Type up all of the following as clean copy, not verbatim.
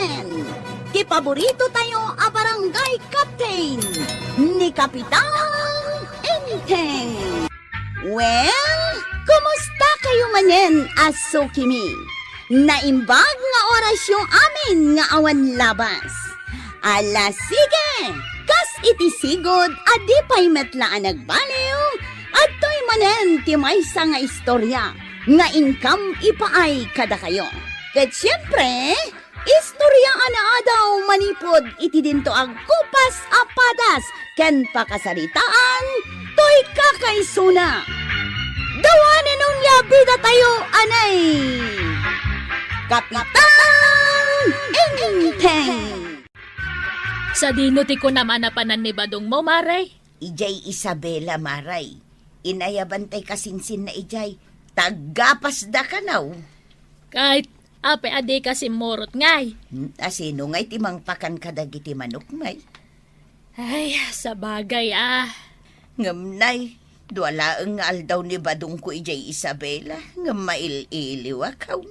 naman. Ti paborito tayo a barangay captain ni Kapitan Enteng. Well, kumusta kayo manen, Aso Kimi? Naimbag nga oras yung amin nga awan labas. Ala sige, kas iti sigod adi pa'y metlaan nagbaliw at to'y manen ti maysa nga istorya nga income ipaay kada kayo. Ket siyempre, istorya ana daw manipod iti dinto ang kupas apadas ken pakasaritaan to'y kakaisuna. Dawanan nung labida tayo, anay! Kapitan Enteng! Sa dinuti ko naman na panan ni Badong mo, Maray. Ijay Isabela Maray. Inayabantay kasinsin na ijay. Tagapas da ka naw. Kahit ape adi kasi morot ngay. Asino ngay timang pakan kadagiti manok may. Ay, sa bagay Ngamnay, duwala ang aldaw ni Badong ko ijay Isabela. Ngam mail-iliw akaw.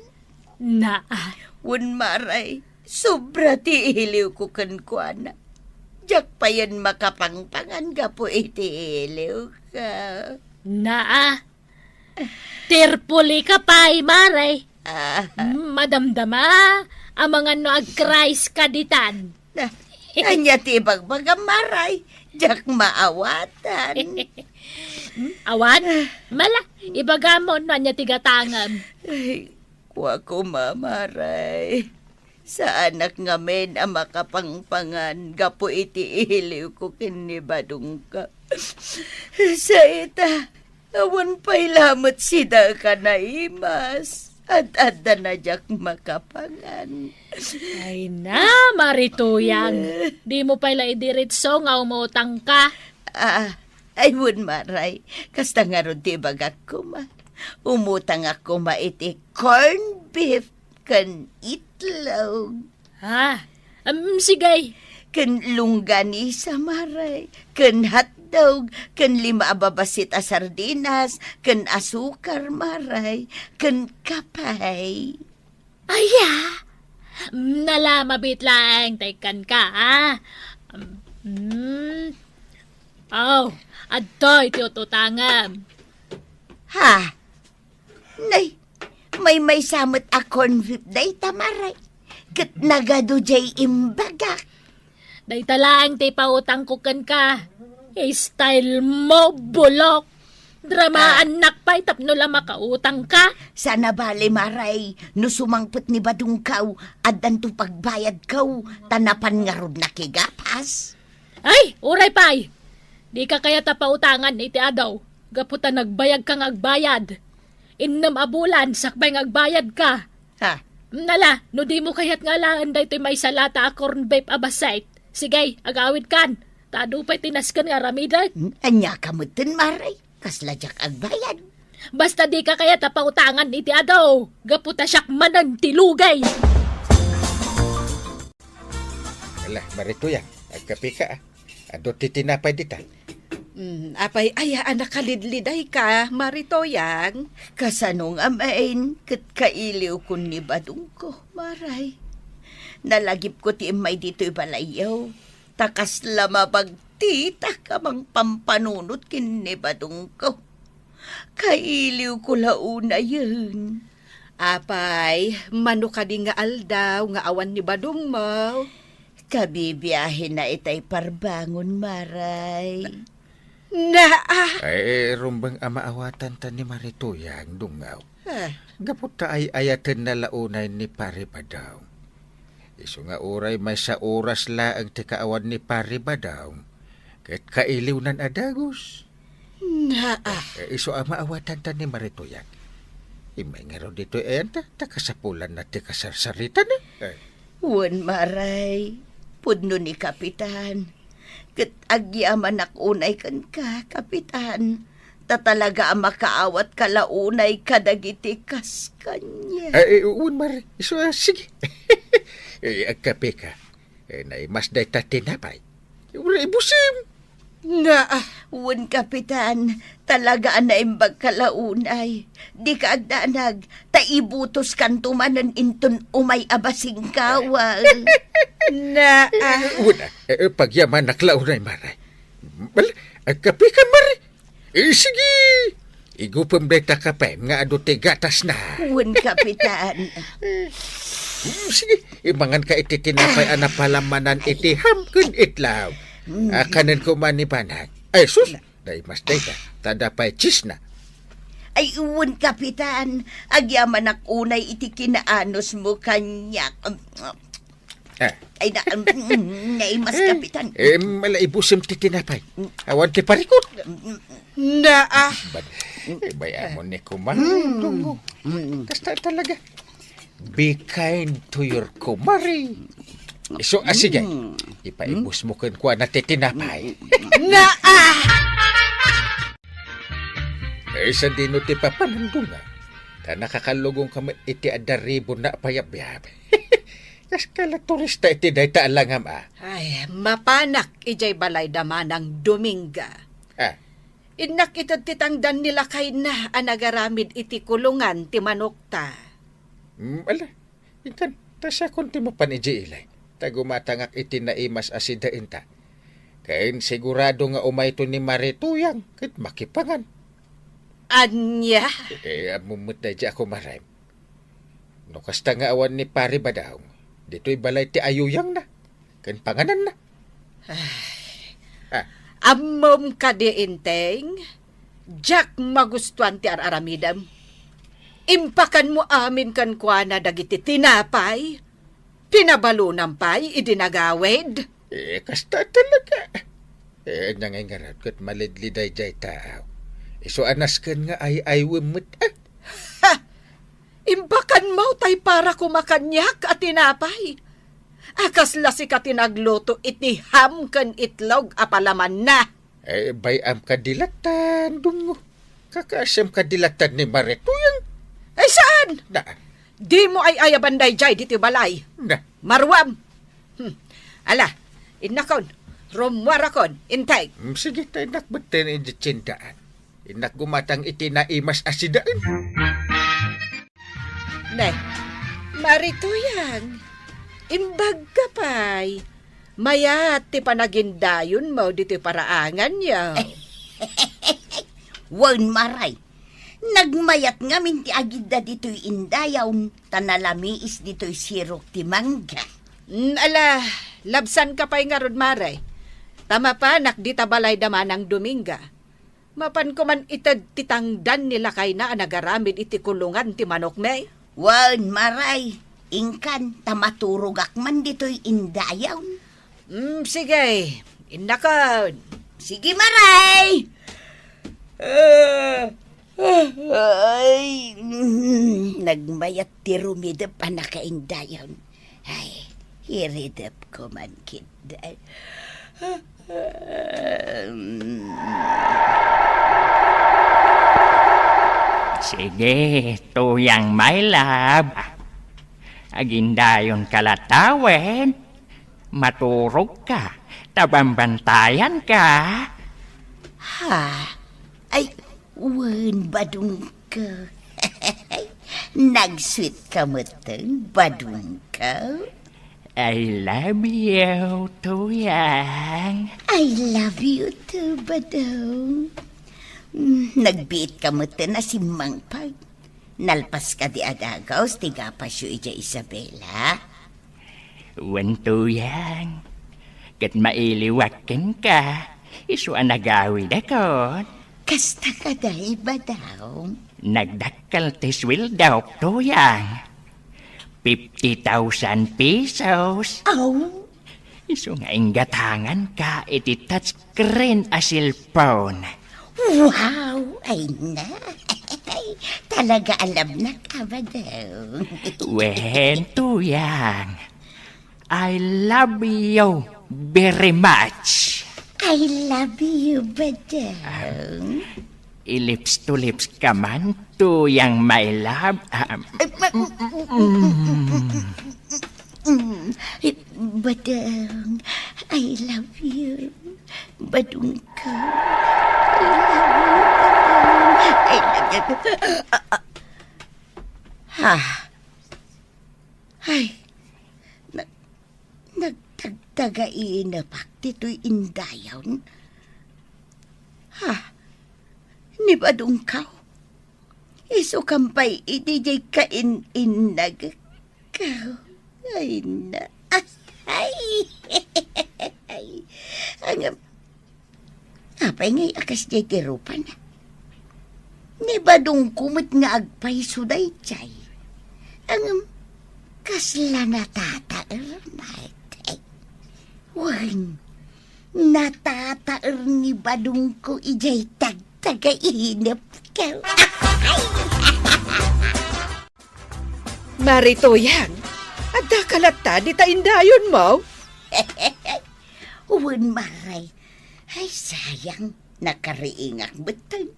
Wan Maray, sobra ti iliw ko kankwana. Jak pa yan makapangpangan ka po iti iliw ka. Tirpuli ka pa'y, Maray. Ah, Madamdama, ang mga no ag-Christ kaditan. Anya ti bagbaga Maray, jak maawatan. Awan, mala, ibaga mo no anya tigatangam. Ay, kuwa ko mamaray. Sa anak ngamen ang makapangpangan, gapo iti iliw ko kinibadong ka. Sa ita, awan pa'y lamot sida ka na imas. At adda na jak makapangan. Ay na, Marituyang. Di mo pala idiritso nga umutang ka. Ay wun maray, kasta nga ron di bagak ko ma. Umutang ako maiti corn beef kan itlog. Sigay. Kan lungganisa maray, kan hotdog, kan 5 ababasit a sardinas, kan asukar maray, kan kapay. Aya, nalamabit lang, taykan ka, adto'y tiututangam. Ha? Nay, may samot a corn beef day tamaray. Kat nagado jay imbagak. Day talaang ti pautang kukan ka. Style mo, bulok. Dramaan nakpay tapno lang makautang ka. Sana bali maray, no sumangpot ni Badong kaw, adan to pagbayad kaw, tanapan nga rod nakigapas. Ay, uray pay. Di ka kaya tapautangan iti adaw. Gaputa nagbayag kang agbayad. Innam abulan, sakbay ngagbayad ka. Ha? Nala, no di mo kayat nga laan day may salata a corn beef abasait. Sigay, agawid kan. Tado pa'y tinaskan nga ramiday. Anya ka mo dun, maray, kasladyak agbayad. Basta di ka kaya tapautangan iti adaw. Gaputa siyak manan tilugay. Alah, Marituyan, agkapi ka Ado titinapay dita. Apay, anak kalidliday ka, Maritoyang. Kasanong amain, kat kailiw ko ni Badong ko, maray. Nalagip ko ti imay dito'y balayaw. Takas lamabag tita kamang pampanunot kin ni Badong ko. Kailiw ko launa yun. Apay, mano ka di nga aldaw, nga awan ni Badong mo. Kabibiyahin na itay parbangon, maray. Ay, rumbang amaawatan ta ni Marituyang dungaw. Gaputa ay ayatan na launay ni Pari Badaw. Iso nga oray may sa oras la ang tikaawan ni Pari Badaw. Kahit kailiw nan adagos. Iso amaawatan ta ni Marituyang. Imay nga raw dito takasapulan na tikasarsaritan Wan maray, pudno ni Kapitan. Kat agyaman unay kan ka, Kapitan. Tatalaga ang makaawat kalaunay kadagiti kas kanya. Un Mari, iso sige. Agkape ka. Naimas day tatinapay. Ibusim. Nga, Wen kapitan, talaga na imbag kalaunay. Di ka agdanag, taibutos kan tumanan inton umay abasing kawal. na, Una, pagyaman naklaunay, Maray. Kapi ka, Maray. Sige. Igupam day takapay, nga adote gatas na. Wen kapitan. Sige, imangan ka iti tinapay anapalamanan iti hamken itlaw. Kanan ko man ni Banag. Ay, sus! Day mas day ka. Tadapay chis na. Ay wen kapitan, agyaman ak unay iti kinaanos mo kanyak. Ay naimas kapitan. Malaibusim ti tinapay. Awan ti parikot. na, Bayamon ni kumang. Kasta talaga. Be kind to your kumari. So, sige. Ipaibus mo kan kuha na titinapay. na, Sa dino ti papanandunga. Ta nakakalugong kami iti adaribon na payabiyab. Kas kala turista iti day taalangam Ay, mapanak ijay balay damanang Dominga. Inak ito titangdan nila kay na anagaramid iti kulungan ti manokta. Ala, ikan, tasya kunti mo paniji ilay. Tagumatangak iti naimas asidain ta. Kain sigurado nga umay to ni Marituyang, kit makipangan. Anya? Amumut na di ako maray. No kasta nga awan ni Pari Badaw, dito'y balay ti ayuyang na. Kan panganan na. Amom ka di inteng, Jack magustuhan ti araramidam. Impakan mo amin kan kwa na dagiti tinapay. Pinabalunan pay, idinagawid. Kasta talaga. Nangay ngarat kat malidliday jay tao. So anas kan nga ay wimut. Impakan mo tay para kumakanyak at tinapay. Akas lasi ka tinagluto iti ham kan itlog apalaman na. Bayam kadilatan, dungo. Kakasam kadilatan ni Marituyang. Ay saan? Na. Di mo ay ayabanday jay diti balay. Na. Marwam. Ala, inakon, rumwarakon, intay. Sige tayo nakbatan iti tsindaan. Inak gumatang iti naimas asidaan. Ne, Marituyang, imbag ka pay. Mayat ti panagindayon mo diti paraangan niya. Wen maray. Nagmayat nga min ti agida dito'y indayaw, tanalamiis dito'y sirok ti mangga. Ala, labsan ka pa'y nga rod, Maray. Tama pa, nakdita balay daman ang Dominga. Mapan ko man itad titangdan nila kay na nagaramid iti kulungan ti manok may. Wen maray. Ingkan, tamaturugak man dito'y indayaw. Sige, inakon. Sige maray! Ay, nagmayat ti rumidap pa nakaindayon. Ay, hiridap ko man kita. Sige, tuyang my love. Agindayon kalatawen. Maturog ka. Tabambantayan ka. Ha? Ay, wen badung ka. Nag-sweet ka mo tang badung ka. I love you, tuyang. I love you too, badung. Nagbiit ka mo na si Mangpag. Nalpas ka di adagaw, stiga pa siya ija Isabela. Wen tuyang. Kat mailiwakin ka. Isu ang nagawid ako. Kasta ka dahi ba daw? Nagdakkel ti sweldo, tuyang. 50,000 pesos. Oh, Isu nga inggatangan ka iti touchscreen a cellphone. wow! Ay na! Talaga alam na ka ba daw? Wen tuyang. I love you very much. I love you ba daw? Lips to lips ka man, tuyang my love. Badang, I love you. Badung ka. Ay, nagtagtagainap dito'y indayon. Ha? Ni badong kaw? Iso kampay itijay kain-inag kaw. Ay na. Ay. Ang apay ngay akas jay tirupan. Ni badong kumot nga agpay suday chay. Ang kasla natataer na. Wan, natataer ni badong ko ijay tagtagainap ka. Maritoyang, adda kalata di ta indayon mo. Uwan maray, ay sayang, nakariingak betul.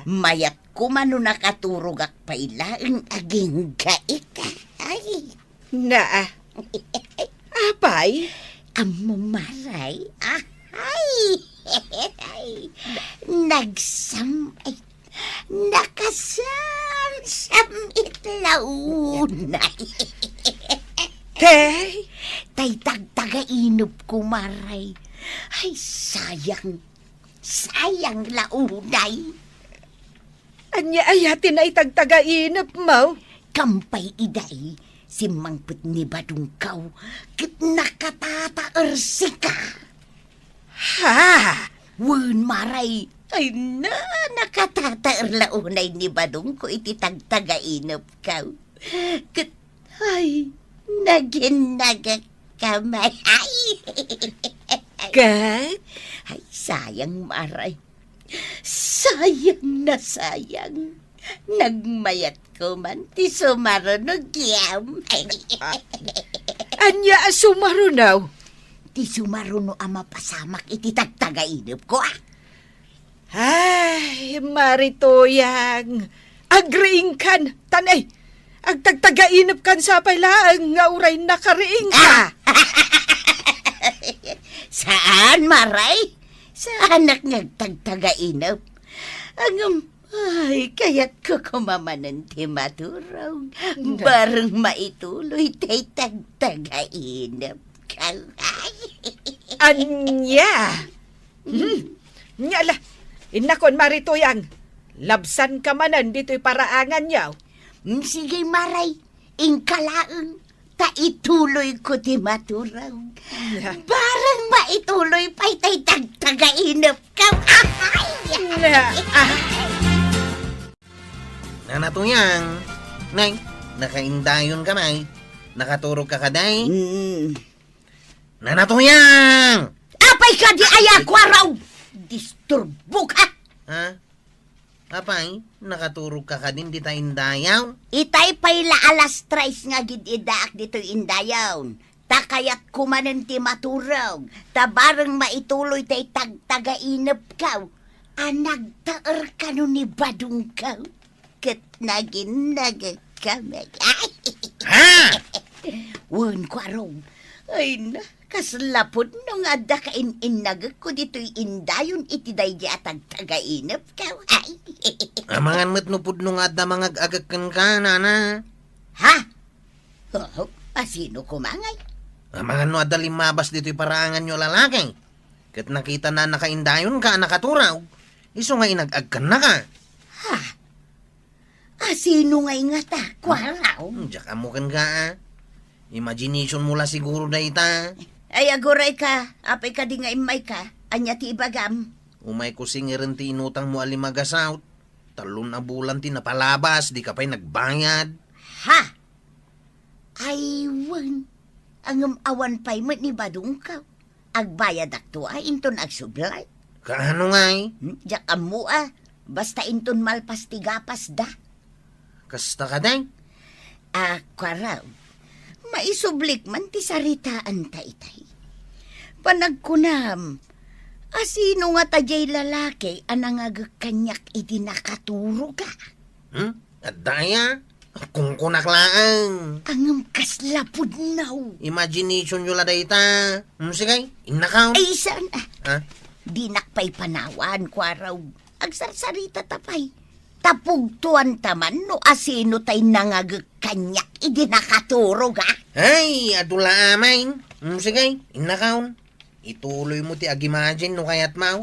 Mayat ko mano nakaturog ak pailaang aging gait. Ay, Na, apay? amo maray, ay, nakasam itlaunay. Tay, Tay tagtagainop ko maray. Ay, sayang launay. anya ayatin ay tagtagainap mo. Kampay iday, si mangput ni badungkaw, kit nakatataer sika. Ha? Wen maray, ay na, nakatataer launay ni badung ko iti tagtagainop kaw. Kit, ay, naginagak kamay. Ay, Kat? ay, sayang maray. Sayang na sayang. Nagmayat ko man, ti sumarunog yam. Anya sumarunaw. Ti sumaruno ama pasamak iti tagtagainop ko Ay, Maritoyang, agriing kan, tanay, agtagtagainap kan sa pailaang nga uray nakariing ka. Saan, maray? Saan nagtagtagainop? Ay, kaya't ko kumamanan ti maturaw. Barang maituloy tay tagtagainop ka. Anya? Nyala, inakon Maritoyang, labsan ka manan dito'y paraangan yaw. Sige, maray, ingkalaang taituloy ko ti maturaw. Barang maituloy pa'y tay tagtagainop ka. Nanatuyang, nay, nakaindayon ka may, nakaturog ka kaday. Nanatuyang! Apay ka di ayak waraw! Disturbo ka! Ha? Apay, nakaturog ka ka din di ta indayaw? Itay pa'y la alas 3 nga gid idaak dito indayaw. Takayat kumanan ti maturog. Tabarang maituloy tay tagtagainap ka. Nagtaer ka no ni badung ka. Kat naginagag kami. Ha? Wan ko araw. Ay na, kaslapod nung adda ka inagag ko dito'y indayon itiday di atag tagainap ka. Ay. Amangan matnupod nung adda mga agakan ka, nana. Ha? Oh, sino kumangay? Amangan no adda limabas dito'y paraangan nyo lalaki. Kat nakita na nakaindayon ka, nakaturaw. Iso nga inagagkan na ka. Ha? Sino ngay nga ta? Kwaraw? Diyak amukan ka, ah. Imagination mula siguro na ita. Ay, aguray ka. Apay ka di nga imay ka. Anya ti ibagam. Umay ko singirin ti inutang mo alimagasaw. Talon na bulan ti napalabas, di ka pa'y nagbayad. Ha? Ay, wan. Ang awan pa'y mo ni badung ka. Agbayad akto ay inton agsublay. Kaano ngay? Diyak amu Basta inton malpas tigapas da. Kasta ka day? Kwaraw. Maisublik man ti saritaan ta itay. Panagkunam. Sino nga tajay lalaki anang agkanyak iti nakaturo ka? At daya? Kung kunaklaan. Angam kaslapod naw. Imagination nyo la dayta. Sige, inakaw. Ay, saan? Ha? Dinakpay panawan, kwaraw. Agsarsarita tapay. Tapugtuan taman no asino tay nangagkanyak idi nakaturo ka. Ay, adula amain. Sige, inakaon. Ituloy mo ti ag-imagine no kayat mau.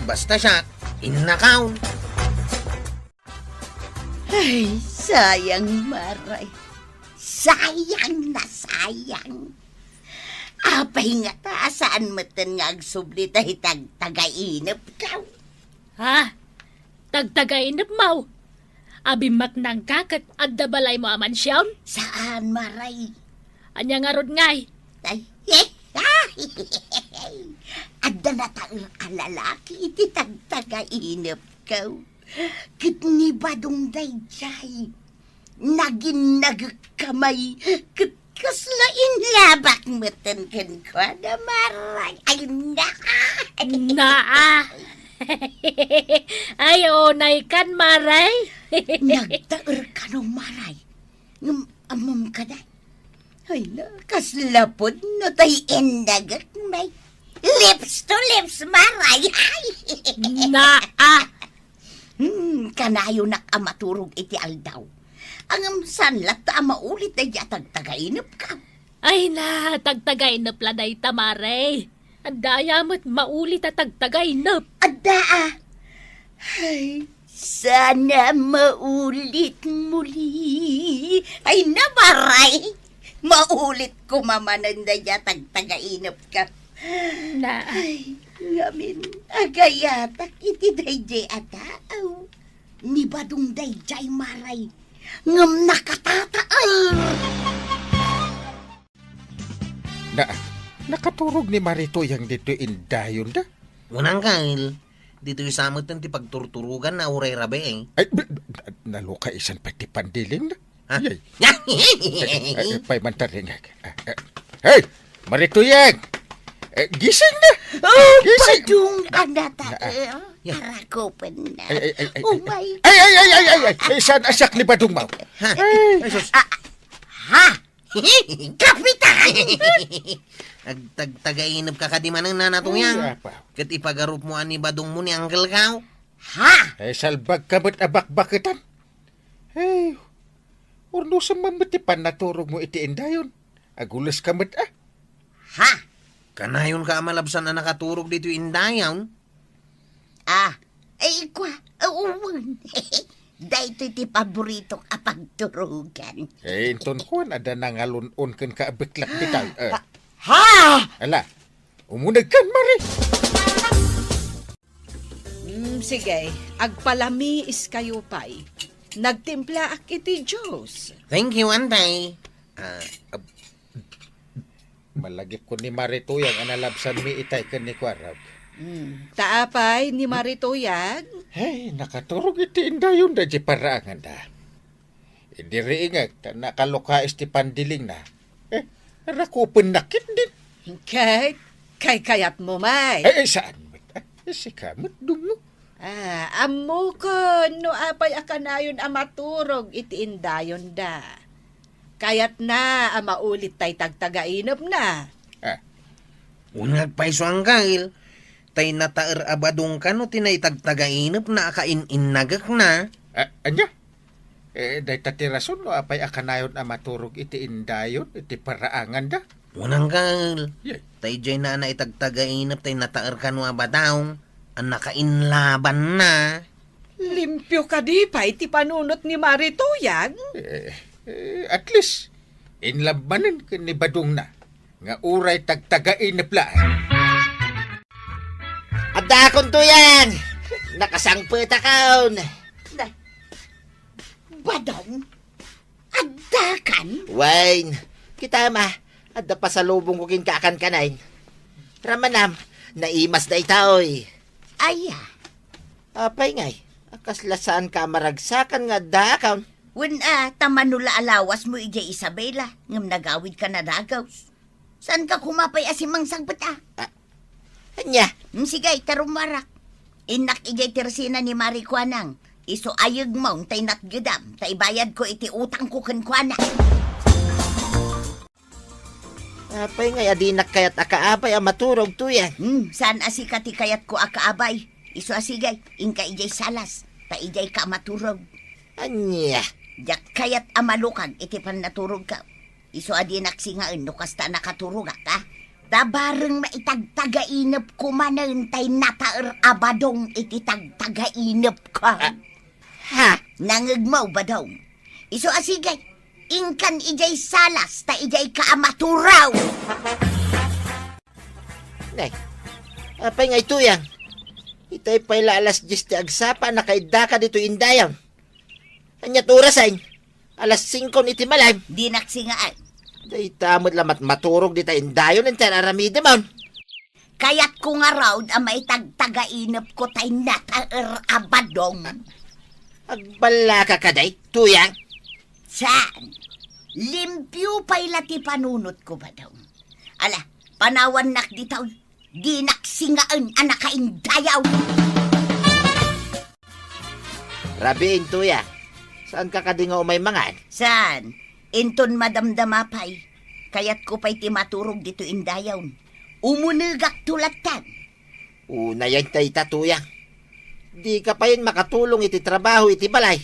Basta siya, inakaon. Ay, sayang, Maray. Sayang na sayang. Apay nga ta, saan matan nga agsubli tayo tag-tagainap ka? Ha? Tagtagainap mau. Abi maknang kakat at dabalay mo aman siyam. Saan, Maray? Anya nga rod ngay. Ay, adda na tayo alalaki, iti tag-tagainap ka. Kitni badong dayjay. Naging nagkamay, kaslain labak matan kan ko na Maray. Ay, Naa. Ay, onay kan, Maray. Nagtaer ka no Maray. Ngam amam ka na. Ay na, kaslapod no tay endagat may. Lips to lips, Maray. Ay! Naa. Kanayo na amaturog iti aldaw. Ang sanlat ta maulit ay tagtagainap ka. Ay na, tagtagainap laday tamare. Ang daya mo't maulit at tagtagainap. Adda Ay, sana maulit muli. Ay nabaray. Maulit ko mamanan na tagtagainap ka. Na, Ay, ngamin, agayatak iti dayjay ataaw. Ni badong dayjay Maray. Ngam nakatataal. Nakaturog ni Marito yang dito indayon da. Unang kail, dito yung samot ng tipagturturugan na uray rabe eh. Ay, naluka isan pati pandiling na. Ha? Ay, pay mantaring. Hey, Marito yang! Gising na! Oh, Gising! badong anataal. Harakopan na. Oh my. Ay, saan asyak ni Badong Mau? Ha? Ay, sus. Ha? Kapitan! Nagtagtagainap ka kadiman ng nanatuyang. Kat ipagarup mo ani badong mo ni Uncle Kao. Ha? Ay, salbag ka ba't abak-bakitan? Ay, urno sa mamatipan na turog mo iti indayon. Agulas ka mat Ha? Kanayon ka amalabsan na nakaturog dito indayon. Ay, kwa. Uwan. Dahito iti paborito kapagturugan. Eh, inton ko ada nangalun-on kan ka abiklak bitaw. Ha? Ala, umunag kan, Mari. Sige, agpalami is kayo pa'y. Nagtimpla ak iti Diyos. Thank you, Antay. Malagip ko ni Marito yang analabsan mi itay kan ni Kwarab. Taapay ni Maritoyag. Hey, nakaturog iti indayon da di paraangan da. Hindi riingag, nakaloka isti pandiling na. Rakupan nakit din. Kay kayat mo, may. Ay, saan mo? Si kamot dungo. Amo ko, no apay akanayon amaturog iti indayon da. Kayat na, maulit tay tagtagainap na. Unag paiso ang kail. Tay nataer abadong ka no tinay tagtagainap na akain-inagak na. Anya? Day tatirason no apay akanayon amaturog iti indayon, iti paraangan da. Unang kail. Yay. Tay jay na itagtagainap tay nataer ka no abadaw. Ang nakainlaban na. Limpyo ka di pa iti panunot ni Maritoyag. At least, inlabanan ka ni Badong na. Nga uray tagtagain na plaan. Adakon to yan! Nakasangpet akaon! Badong? Addakan? Wayne, kita ma, adda pa sa lubong ko kinkakan kanay. Ramanam, naimas na itaoy. Aya. Apay ngay, akaslasaan ka maragsakan nga adakon. When tamanula alawas mo ija Isabela, ngam nagawid ka na dagaws. Saan ka kumapay asimang sangpet Anya, Sigay, tarumarak. Inak ijay tersina ni Mari Kwanang. Iso ayag mo, tay natgedam. Tay bayad ko iti utang ko kan Kwanang. apay ngay adinak kayat akaapay ang maturog to yan. Saan asikati kayat ko akaabay? Iso asigay, inka ijay salas. Ta ijay ka maturog. Anya, Jak kayat amalukag iti pan naturog ka. Iso adi naksingaan no kasta nakaturuga ka. Tabareng maitagtagainap ko manantay nataer abadong iti tagtagainap ka. Ha? Nangagmaw badong. Iso asigay, ingkan ijay salas ta ijay kaamaturaw. Nay, apay nga ito yan. Itay pa'y alas 10 ti agsapa na kaida ka dito indayan. Anyat orasan, alas 5 iti malam. Di naksingaan. Day tamad lamat maturog dito indayon ng tararamide mon. Kaya't ko nga raw ang maitagtagainap ko tay nataer abadong. Agbala ka kaday, tuyang. Saan? Limpyo pa'y lati panunot ko ba daw? Ala, panawan nak ditaw, di naksingaan anak kaindayaw. Rabiin, tuyang. Saan ka kadingaw may mangan? Saan? Inton madamdamapay, kaya't ko pa'y timaturog dito indayaw. Umunagak tulatan. Una yan tay tatuyang. Di ka pa yun makatulong iti trabaho iti balay.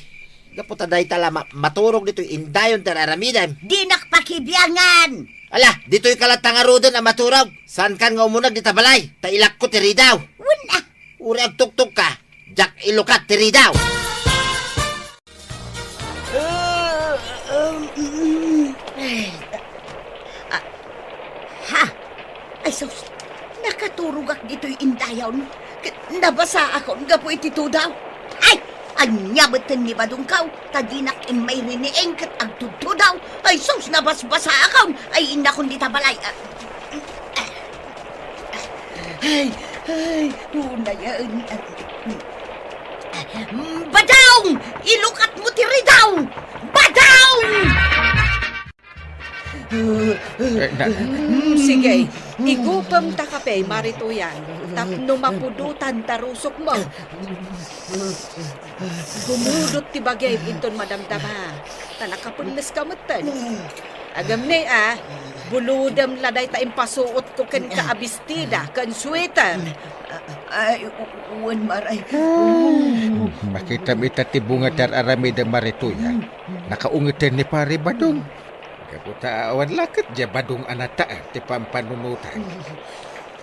Gaputa day tala maturog dito indayon tararamidan. Di nakpakibyangan. Ala, dito'y kalatangarudan ang maturog. Saan kan nga umunag dita balay? Tailak ko tiri daw. Wala. Uri agtuktok ka. Jak ilukat tiri daw. Ha? Ay sus, nakaturog ak dito'y indayon. Nabasa ako nga po iti daw. Ay, anyabatan ni Badungkaw. Tadinak in may rinieng kat agtudaw. Ay sus, nabasbasa ako. Ay inakon di tabalay. Ay, una yan. Badaw! Ilukat mo tiri daw! Badaw! Sige, igupam ta kape, marituyan. Tapno mapudutan tarusok mo. Gumudot ti bagay inton madamdama. Tanakapunnes kamutan. Agam ni buludam laday ta impasuot ko ken kaabistida, ken sweater. Ay, uwan maray. Makita mi tati bunga dar aramida marituya. Nakaungitan ni pare Badong. Kaputa awan lakat ja Badong anata ti pampanunutan.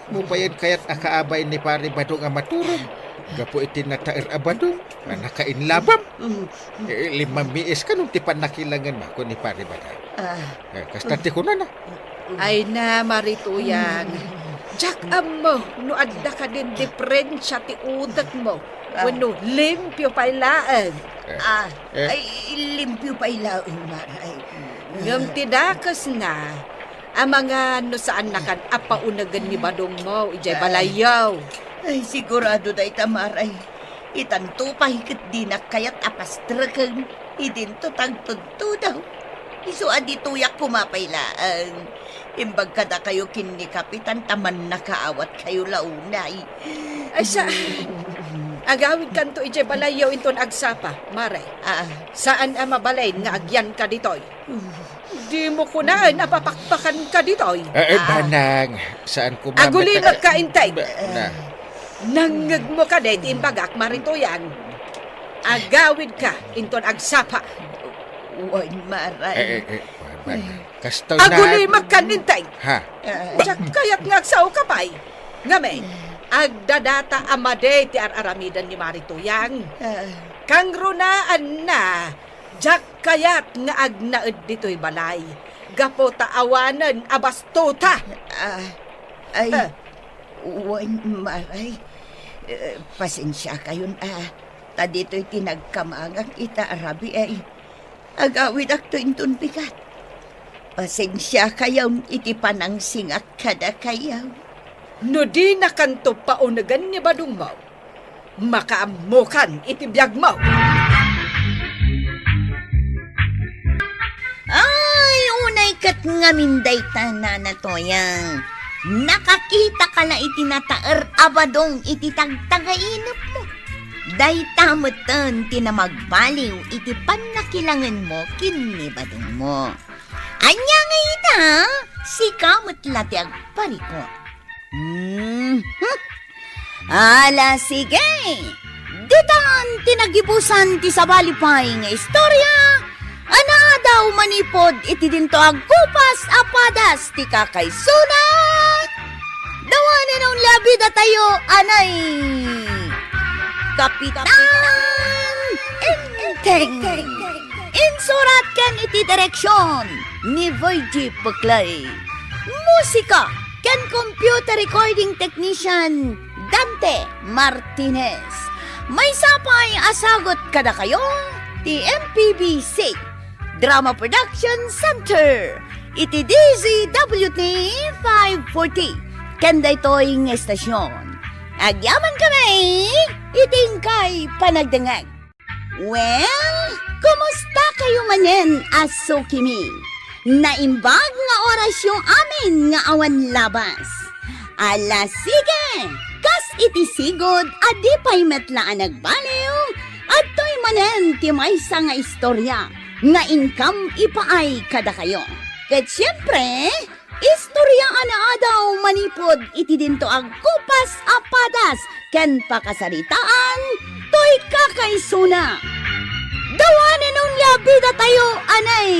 Mupayan kayat akaabay ni pare Badong ang maturog. Gapo iti nataer a Badong. Nakainlabam. 5 miis kanong ti panakilangan ma ko ni pare Badong. Kasta ti kunan na. Ay na, marituyan. Jak mo, no adda ka din diferensya ti udak mo. Wano, limpyo pailaan. Ay, limpyo pa ilaon maray. Ngam tidakas na, ang mga no saan nakan apaunagan ni Badong mo, ijay balayaw. Ay, sigurado day tamaray. Itanto pa higit di na kayat apastrakan. Idinto tagtunto daw. Iso adituyak kumapailaan. Imbag kada kayo kin ni Kapitan taman nakaawat kayo launay. Ay sa, agawid kanto ijay balayaw inton agsapa, maray. Saan ang mabalay nga agyan ka ditoy? Di mo kunaan napapakpakan ka ditoy. Banang, saan ko mamet... Agulimag ka intay. Na. Nangag mo ka dito imbagak marituyan. Agawid ka inton agsapa. Uwan maray. Kastaw na... Agulimag ka nintay. Ha? Diyak kaya't ngagsaw ka pa'y. Ngamen, agdadata amade ti araramidan ni Marituyang. Kang runaan na, diyak kayat nga agnaed dito'y balay. Gapo taawanan abastuta. Ay, uwan maray. Pasensya kayon ta dito'y tinagkamangang ita arabi ay. Agawid akto inton bigat. Pasensya kayaw iti panang singak kada kayaw. No di na kanto paunagan ni Badong mo, makaamukan iti biyag mo. Ay, unay kat nga minday tanan na toyang. Nakakita ka na iti nataer abadong iti tagtagainap mo. Day tamutan tinamagbaliw iti panakilangan mo kini Badong mo. Anya nga ita, si kamot lati agpariko. Ala sige, ditan tinagibusan ti sabalipay nga istorya, Ana daw manipod iti dinto agkupas apadas ti kakay sunat. Dawanin ang labi da tayo anay. Kapitan Enteng. Insurat ken iti direksyon ni Voyji Puklay. Musika ken computer recording technician Dante Martinez. May sapay asagot kada kayo ti MPBC Drama Production Center iti DZWT 540 ken daytoy nga estasyon. Agyaman kami itingkay panagdengag. Well, kumusta kayo manen aso kimi? Naimbag nga oras yung amin nga awan labas. Ala sige, kas iti sigod adi pa'y metlaan nagbaliw at to'y manen ti maysa nga istorya nga income ipaay kada kayo. Ket siyempre, istorya ana adaw manipod iti dinto agkupas apadas ken pakasaritaan to'y kakaysuna. Dawanin nung labida tayo anay.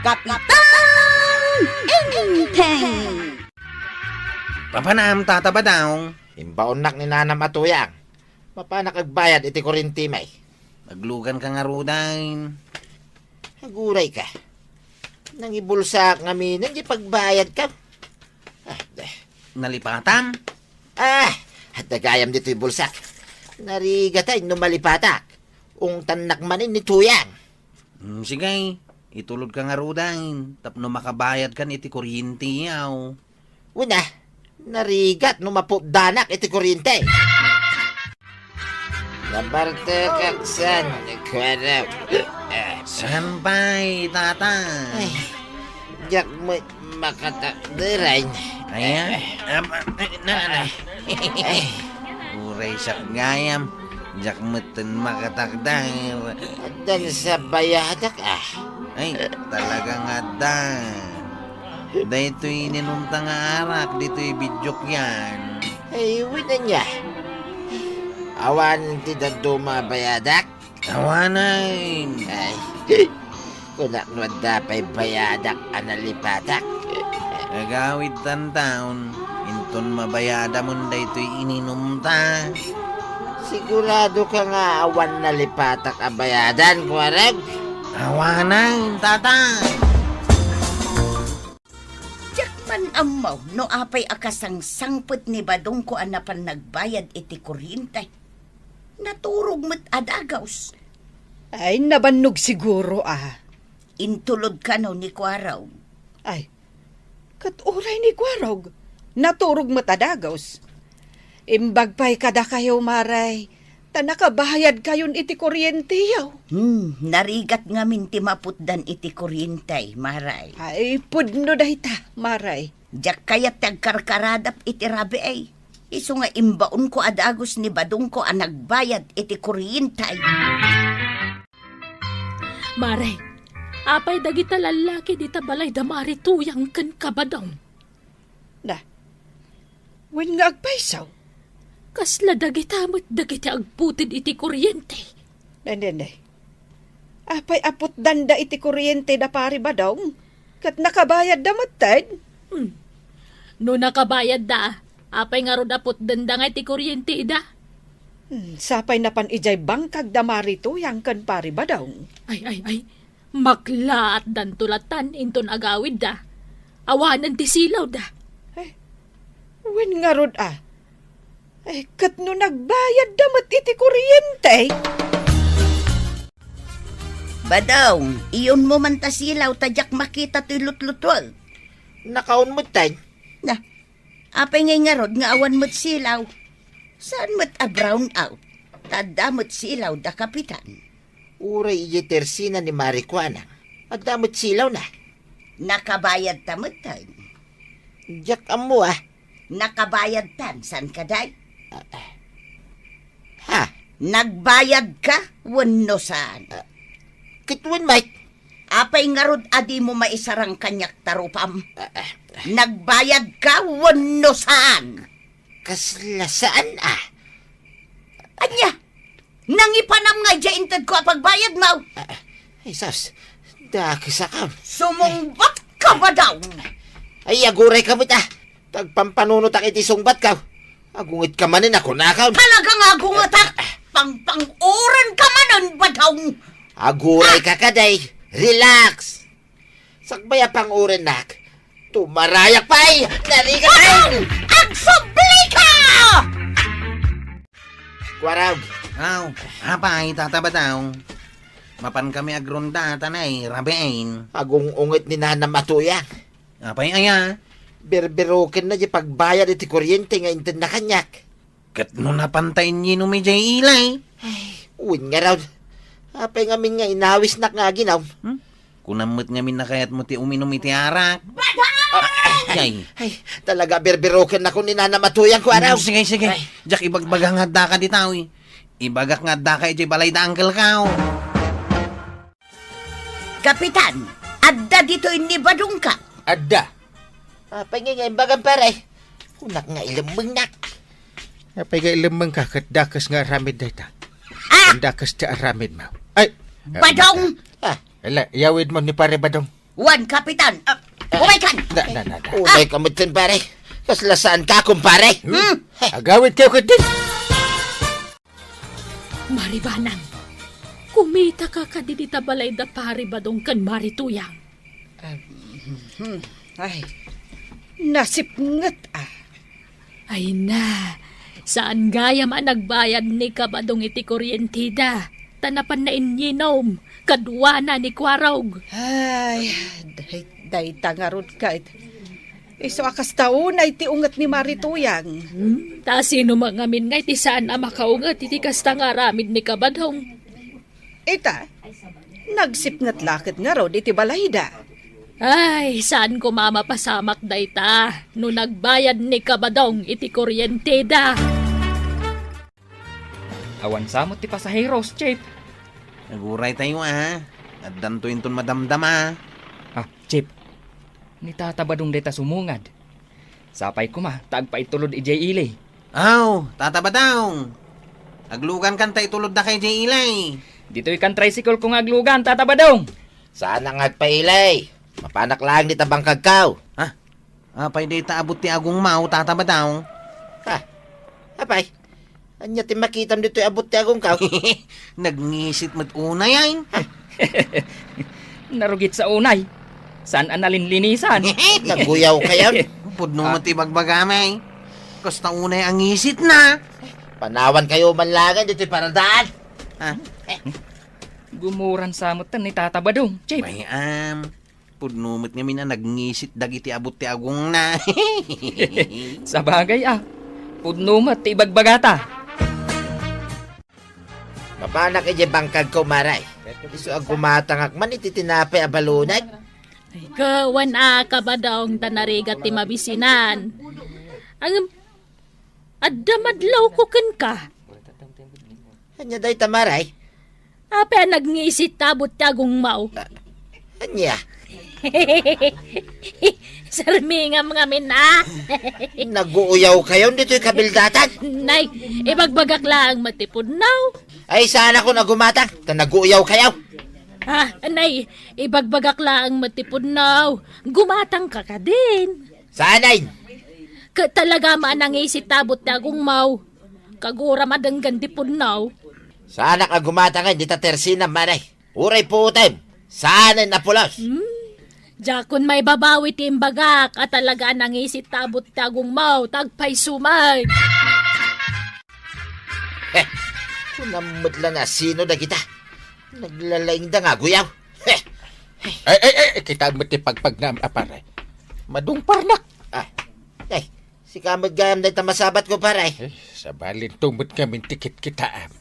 Kapitan Enteng. Papanam tataba daw. Imbaonak ni nanam atuyang. Mapanak agbayad iti kurinti may. Maglugan ka nga rudain. Haguray ka. Nang ibulsak nga minan, di pagbayad ka. Nalipatan. At nagayam dito ibulsak. Narigatay numalipatak. Ung tanak manin ni tuyang. Sige, itulod ka nga rudain. Tapno makabayad kan iti kuryente yaw. Una, narigat numapot-danak iti kuryente. Nabarte kaksan, kwarap. San pa'y tata? Diyak mo makatakdirain. Ayan. Nanay. Uray sak gayam. Diyak mo'ten makatakdang. Dan sa bayadak Ay, talaga nga da. Dahito'y ninunta nga arak. Dito'y bidyok yan. Ay, wina niya. Awan ti daduma bayadak. Awanan. Ay, kunak no dapay bayadak analipatak. Nagawid tan taon. Inton mabayada mo dahito'y ininumta. Sigurado ka nga awan na lipatak ang bayadan, kwarag. Awanan, tata. Jakman amaw, no apay akasang sangput ni Badong ko anapan nagbayad iti kuryente. Naturog mo't adagaws. Ay, nabannog siguro Intulod ka no ni Kwaraw. Ay, katuray ni Kwarog. Naturog matadagaws. Imbag pa'y kada kayo, Maray. Tanakabayad kayon iti kuryente yaw. Narigat nga minti maputdan iti kuryente, Maray. Ay, pudno dahi ta, Maray. Jak kayat tagkarkaradap iti rabi ay. Iso nga imbaon ko adagos ni Badong ko ang nagbayad iti kuryente. Maray, apay dagita lalaki dita balay damari tuyang ken kabadaw. Na, wen nga agpaisaw. Kasla dagita mo't dagiti agputid iti kuryente. Nanday. Apay apot danda iti kuryente da pari ba daw? Kat nakabayad da matad? No nakabayad da, apay nga ro dapot danda nga iti kuryente da. Sapay napan ijay bangkag da marito yang kan pari ba daw? Ay. Makla at dantulatan inton agawid da. Awanan ti silaw da. Wen nga rod Ay, kat no nagbayad damat iti kuryente. Badaw, iyon mo man tasilaw tadyak makita to'y lutlutwal. Nakaon mo tay. Na, apay ngay nga rod nga awan mo't silaw. Saan mo't a brown out? Tadamot silaw da kapitan. Uray iya tersina ni Marikwana. At damot silaw na. Nakabayad tamot tayo. Diyak amo Nakabayad tan, san ka day? Ha? Nagbayad ka? Wano saan? Kitwin Mike. Apay nga rod adi mo maisarang kanyak tarupam. Nagbayad ka? Wano saan? Kaslasaan Anya? Nangipanam nga dya intad ko pagbayad mo? Ay, sas. Dakisa ka. Sumungbat ka ba daw? Ay, aguray ka mo ta. Tagpampanunot ak iti sungbat ka. Agungit ka manin ako nakaw. Talagang agungatak. Pang-oran ka manon ba daw? Aguray ka kaday. Relax. Sakbaya pang uren nak. Tumarayak pa ay. Nariga ay. Agsubli ka! Kwaraw. Aw, apay, tataba daw. Mapan kami agronda, tanay, rabein. Agung ungit ni Nana Matuyang. Apay, aya. Berberoken na di pagbayad iti kuryente nga intin na kanyak. Kat no napantayin niyo no medyo ilay. Uwin nga raw. Apay ngamin nga inawis nak nga ginaw. Kunamot ngamin na kayat mo ti uminom iti arak. Ay, Ay, talaga berberoken na ko ni Nana Matuyang ko araw. sige, sige. Jak ibagbaga nga da ka di tao eh. Ibagak nga da ka iti balay da angkel ka. Kapitan, adda dito inibadong ka. Adda. Apay nga imbagan pare. Kunak nga ilamang nak. Apay nga ilamang ka kat dakas nga aramid dayta. Ah! Ang dakas ti aramid mo. Ay! Badong! Ah, Ala, yawid mo ni pare Badong. Wan, Kapitan. Umaykan! Na. unay kamutin pare. Kaslasaan ka kumpare. Agawid kayo ka din. Maribanan, kumita ka kadidita balay da pari Badong kan Marituyang. Ay, nasipngat ah. Ay na, saan gaya man nagbayad ni Kabadong iti kuryentida? Tanapan na inyinom, kadwa na ni Kwarog. Ay, day tangarod ka. Iso akas taon ay ti ungat ni Marituyang. Ta sino mangamin nga iti saan ang makaungat iti kasta nga ramid ni Kabadong. Ita, nagsipngat lakit nga ro iti balayda. Ay, saan ko mamapasamak dayta no nagbayad ni Kabadong iti kuryentida? Awan samot ti pasaheros, Chip. Naguray tayo At danto inton madamdama. Ah, Chip. Ni tatabadong deta sumungad. Sapay ko taagpa itulod ijay ilay. Aw, tataba daw. Aglugan kan tayo tulod na kay Jay Ilay. Dito ikan tricycle kong aglugan, tatabadong. Sana nga agpailay. Mapanak lang ni tabang kagkaw. Apay data abot ti agong mau, tataba daw. Ha, apay. Anya ti makitam dito abot ti agong kaw. Nagngisit mat una yan. Narugit sa unay. Saan analinlinisan? Naguyaw kayo. Pudno mo ti bagbagamay. Kasta unay ang ngisit na. Panawan kayo manlagan dito'y paradaan. Gumuran samot tan ni tatabadong, Chip. Bayam. Pudno mo't nga mina nagngisit dagiti abot ti agong na. Sa bagay Pudnumat ti ibagbagata. Mapanak ije bangkag ko maray. Iso ang gumatangak man iti tinapay abalunag. Ay, kawan Kabadong tanarigat ti mabisinan. Ang addamadlaw ko ken ka. Anya day tamaray. Ape nagngisit tabot tagong mau. Anya. Sarmingam nga mina. Naguuyaw kayo dito'y kabildatan. Nay, ibagbagak lang matipod now. Ay sana ko nagumatang. Naguuyaw kayo. Nay, ibagbagak lang matipod now. Gumatang ka ka din. Sanay. Talaga manangisit tabot tagong mau. Kagura madanggan tipod now. Sana ka gumatang hindi ta tersina maray. Uray putem. Sanay na pulos. Jakon may babawi timbagak at talaga nangisit tabot tagong mau tagpay sumay. Kunamot lang na sino na kita. Naglalaing da nga guyaw. Ay, kita mo ti pagpagnam apare. Madungparnak. Ay, si kamad gayam na tamasabat ko paray. Sa balin tumot kami tikit kitaam.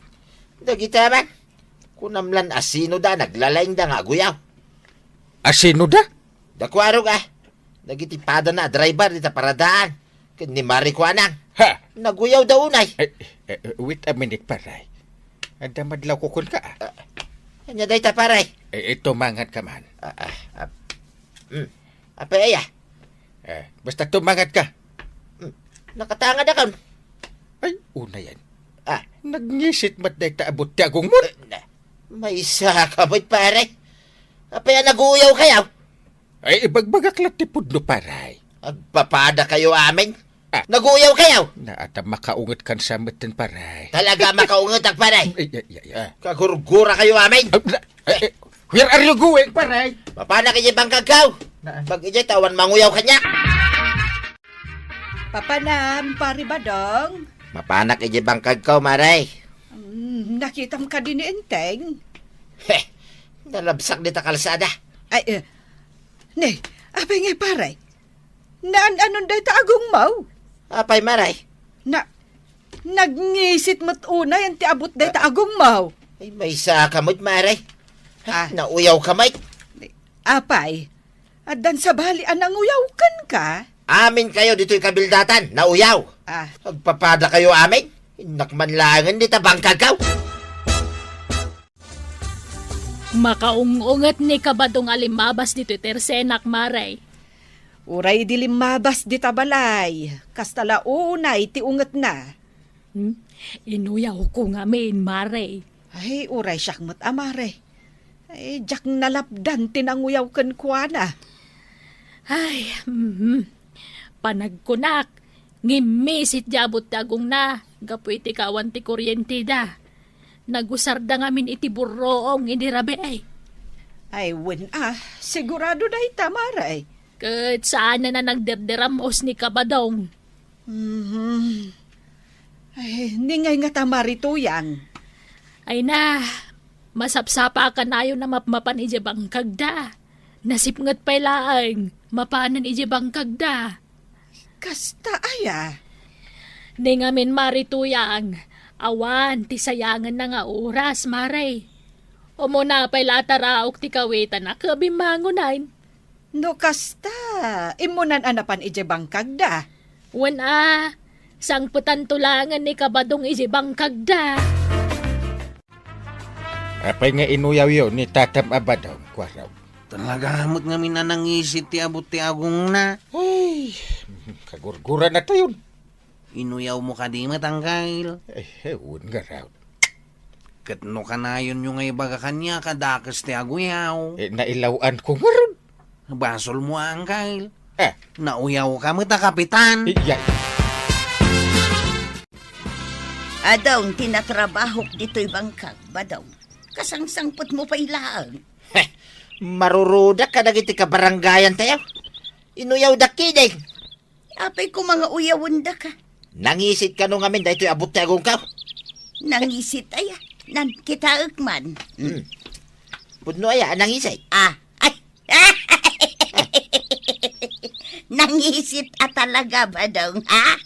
Dagita man. Kunamlan asino da naglalaing da nga guyaw. Asino da? Dakwarog Nagitipada na driver dita paradaan. Ni Mari Kuanang. Ha? Naguyaw daw unay. Wait a minute paray. Anda madlaw ko kun ka. Anya day ta paray. Ito mangat ka man. Apa ya? Basta tumangat ka. Nakatanga na kan. Ay, una yan. Nagngisit mat day taabot ti agong mo. May isa ka mo't pare. Apay nag-uuyaw kayaw. Ay, ibagbagaklat ti pudno paray. Agpapada kayo amin. Nag-uuyaw kayaw. Naata makaungat kan samatan paray. Talaga makaungot ang paray. Ay. Kagurgura kayo amin. Where are you going, paray? Papana kayo bang kagaw? Pag ijay tawan manguyaw kanya. Papanam, pari badong. Mapanak ijay bang kagaw, maray. Nakitam ka din ni Enteng. Heh, nalabsak dita kalsada. Ay, ne, apay ngay paray. Naan-anon day taagong mau? Apay, maray. Nagngisit mo't una yan ti abot day taagong mau. Ay, may sa kamot, maray. Nauyaw kamay. Apay, adan sa bali anang uyawkan ka? Amin kayo dito'y kabildatan. Nauyaw. Agpapada kayo amin. Nakmanlangan dita bang kagaw. Makaungungat ni kabadong alimabas dito tersenak maray. Uray dilim mabas di tabalay. Kastala unay ti unget na. Inuyaw ko nga main maray. Ay, uray siyakmat amare. Ay, jak nalapdan tinanguyaw kan kuana. Ay, panagkunak. Ngimisit jabot tagong na. Gapu iti kawan ti kuryente da. Nagusarda ngamin iti burroong indirabe ay. Ay, sigurado na itamaray. Kat saan na nagderderamos ni kabadong. Ay, ningay nga tamarito yan. Ay na, masapsapa ka na yun na mapmapan ije bangkag da. Nasipngat pa'y laang, mapanan ije bangkag da. Kasta aya. Ni ngamin marituyang, awan ti sayangan na nga oras, maray. O mo na pa'y lataraok ti kawitan na kabimangunain. No kasta, imunan anapan ije bangkag da. Wan sangputan tulangan ni kabadong ije bangkag da. Apay nga inuyaw yun ni Tatam Abadaw, kwaraw. Talaga hamot nga minanangisit ti abot ti agong na. Ay, kagurgura na tayo. Inuyaw mo ka di matanggail. Ay, hewan nga raw. Katno ka na yun yung ibaga kanya kadakas ti aguyaw. Nailawan ko nga ron. Basol mo ang kail. Ah. Nauyaw ka mo ta kapitan. Iya. Adong tinatrabahok dito'y bangkag, badong. Kasangsangpot mo pa ilaan. Marurudak ka na giti kabaranggayan tayo. Inuyaw da kiday. Apay ko mga uyawanda ka. Nangisit ka nung amin dahil abot tayo ka. Nangisit aya. Nan kita man. Pudno aya, nangisit. Ay. Nangisit talaga ba daw? Na.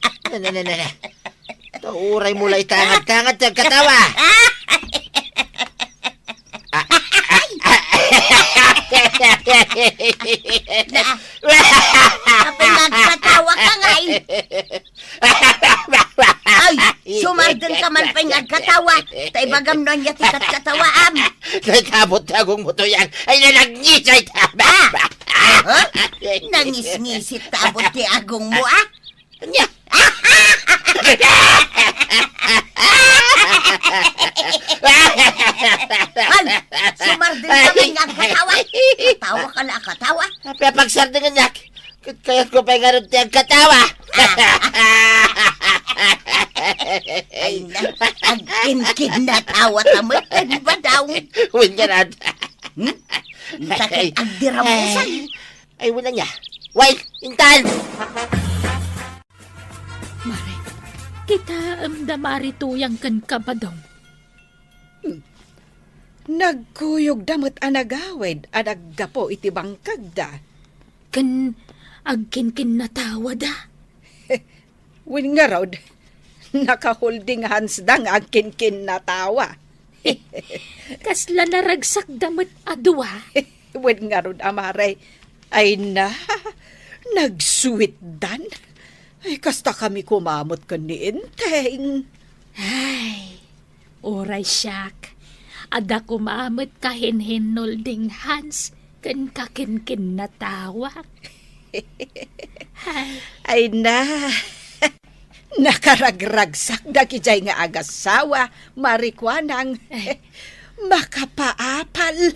Uray mula itangat-tangat sa katawa. Kapag nagkatawa ka nga Ay, sumardan ka man pa yung nagkatawa. Taibagam nun niya tikat katawaam. Nagkabot tagong mo to yan. Ay nalagnisay taba. Nangis-ngisit tabot ti agong mo Nya. Ay, sumardan ka man yung nagkatawa. Katawa ka na katawa. Papagsardan nga kaya't ko pa nga rin tiyang katawa. Ay na, ang kinkin na tawa tamatan ba daw? Huwag nga na. Sakit ang diramusan. Ay, wala niya. Wait, intan! Mare, kita damari tuyang kan kabadong. Nagkuyog damot anagawid anaggapo iti bangkag da. Kan agkinkin na tawa da. Win nga raw, naka-holding hands da nga agkinkin na tawa. Kasla naragsak damot adwa. Win nga raw, amare. Ay na, nagsuwit dan. Ay, kasta kami kumamot ka ni Enteng. Ay, oray siyak. Ada kumamot kahinhin nolding hands kan kakinkin na tawak. Ay na, nakaragragsak da kijay nga agasawa, marikwanang makapaapal.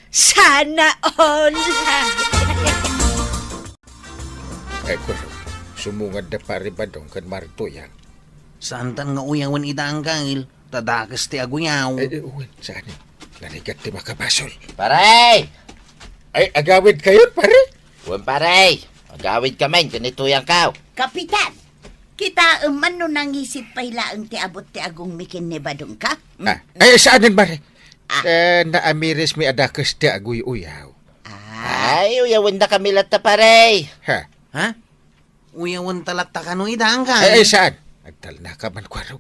Sana all! Ay, kwaro. Sumungad na pare badong kan Maritoyang. Saan tan nga uyawan idang kangil? Tadakas ti aguyaw. Uwan, saan? Nanigat ti makabasol. Paray! Ay, agawid kayo, pare. Uwan paray! Magawid kami, ganito yan kao. Kapitan, kita man no nangisip pa hilaang ti abot ti agong mikin ni Badong ka? Ay, saan din, pare? Naamiris mi adakas ti aguy uyaw. Ay, uyawan na kami lata paray. Ha? Ha? Uyawan talata ka no idang ka. Ay, saan? Agtal na ka man, kwaro.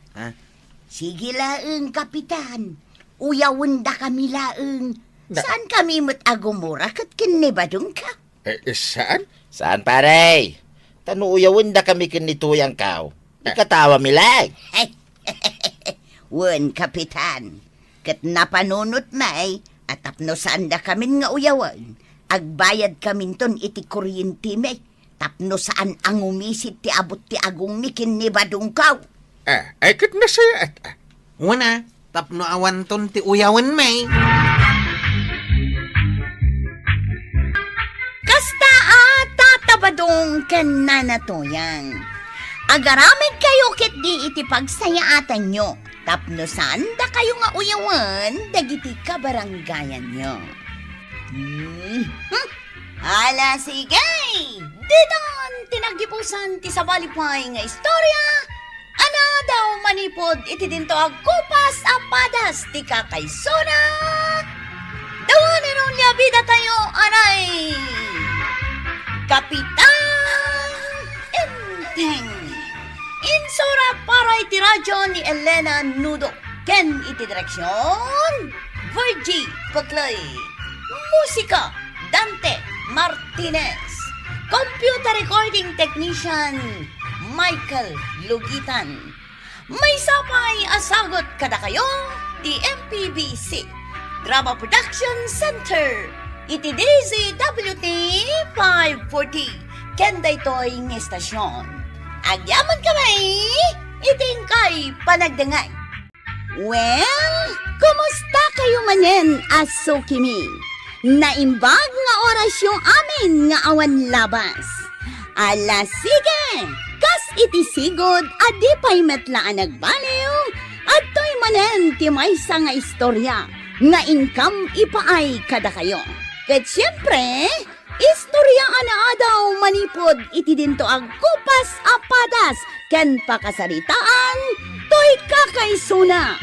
Sige laeng, Kapitan. Uyawon da kami laeng. Na- Saan kami mat agumura kat kin ni Badong ka? Saan? Saan paray? Tanu uyawan na kami kanituyang kao. Ikatawa milag. Wen, Kapitan. Kat napanunot may, at tapno saan da kami nga uyawan. Agbayad kami ton iti kuryente may. Tapno saan ang umisit ti abot ti agong mikin ni Badong ka? Ay, kat nasaya at... Una, tapno awan ton ti uyawan may. Kasta tatabadong ken nanatoyang. Agaramid kayo ket di iti pagsayaatan nyo. Tapno saan da kayo nga uyawan, dagiti kabaranggayan nyo. Ala sige! Didon tinagdipusan ti sabalipay nga istorya. Ana daw manipod iti dinto agkupas apadas ti kakaysona. Dawanin nun niya bida tayo, anay! Kapitan Enteng! Insura para iti radyo ni Elena Nudo. Ken iti direksyon, Virgie Paclay. Musika, Dante Martinez. Computer recording technician, Michael Lugitan. May sapay asagot kada kayo, di MPBC. Drama Production Center. Iti DZWT 540. Kenday toy ng estasyon. Agyaman kami, iting kay panagdangay. Well, kumusta kayo manen, aso kimi? Naimbag nga orasyon amin nga awan labas. Ala sige, kas iti sigod, adi pa'y metlaan nagbaliw, at to'y manen ti maysa nga istorya, nga income ipaay kada kayo. Ket siyempre, istorya ana daw manipod iti dinto ang kupas apadas, ken pakasaritaan, to'y kakaysuna.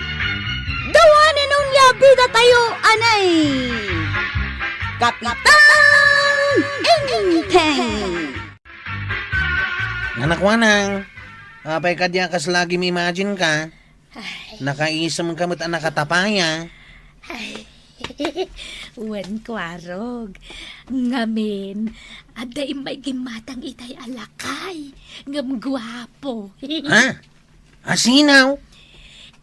Dawanin nun bida tayo, anay! Kapitan Enteng! Nanakwanang, apay ka diya kas lagi may imagine ka. Nakaisam ka mo't nakatapaya. Wen kwarog. Ngamin, aday may gimatang itay alakay. Ngam guwapo. Ha? Asinaw?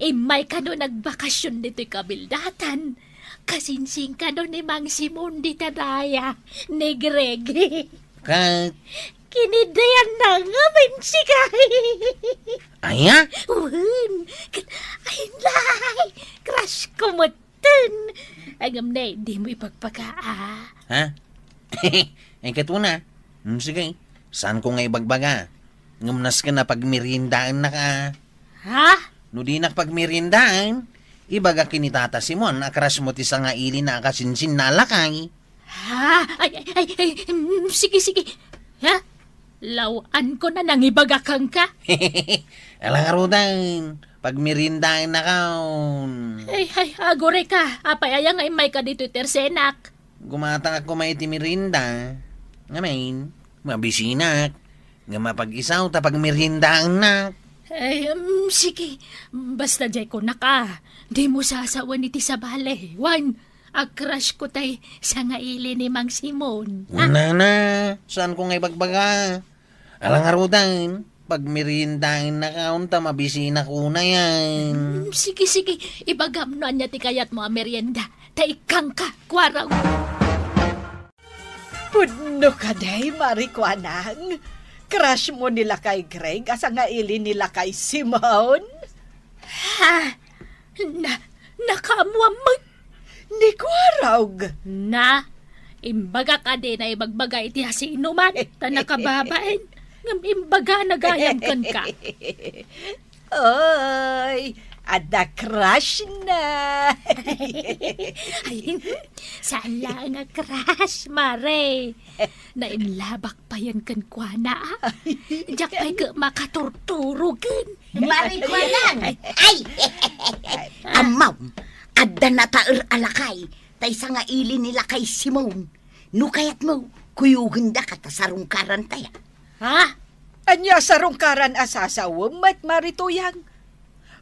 May kano nagbakasyon dito'y kabildatan. Kasinsing kano ni Mang Simon di Tadaya, ni Greg. Kat, Kinidayan na ngamin si Kay. aya? Wen, ay lay, crush ko mo ten. Agam na, di mo ipagpakaa. Ha? Ay katuna. Sige, saan ko nga ibagbaga? Ngamnas ka na pagmirindaan na ka. Ha? No di na pagmirindaan, ibaga kinitata Simon, akras mo ti nga ili na akasinsin na lakay. Ha? Sige, sige. Ha? Lawan ko na nang ibagakang ka. Alang arudan, pagmirindaan na kaon. Ay, agore ka. Apay ayang ay may ka dito tersenak. Gumatang ako may timirinda. Ngamin, mabisinak. Nga mapag-isaw ta pagmirindaan na. Ay, sige. Basta jay ko na ka. Di mo sasawan iti sa bale. Wan,ag-crush ko tay sa nga ili ni Mang Simon. Una na, saan ko nga ibagbaga? Alang arudan, pagmirindaan na kaon ta mabisinak ko na yan. Sige, sige. Ibagam no anya ti kayat mo a merienda. Taikang ka, kwaraw. Pudno ka day, Marikwanang. Crush mo nila kay Greg asa nga ili nila kay Simon. Ha? Nakamuamag. Ni Kwarog. Na, imbaga ka din ay magbaga iti si inuman, tanakababain. Ngam imbaga nagayam kan ka. Oy, ada crush na. Ay, saan lang nga crush, Mare? Nainlabak pa yan kan kwa na, ah. Diyak pa'y ka makaturturugin. Marikwanan! Ay! Amaw! Adda na taer alakay. Tay sa nga ili nila kay Simon. No kayat mo, kuyuhin da ka tasarungkaran taya. Ha? Anya sarungkaran asasawam mat marituyang.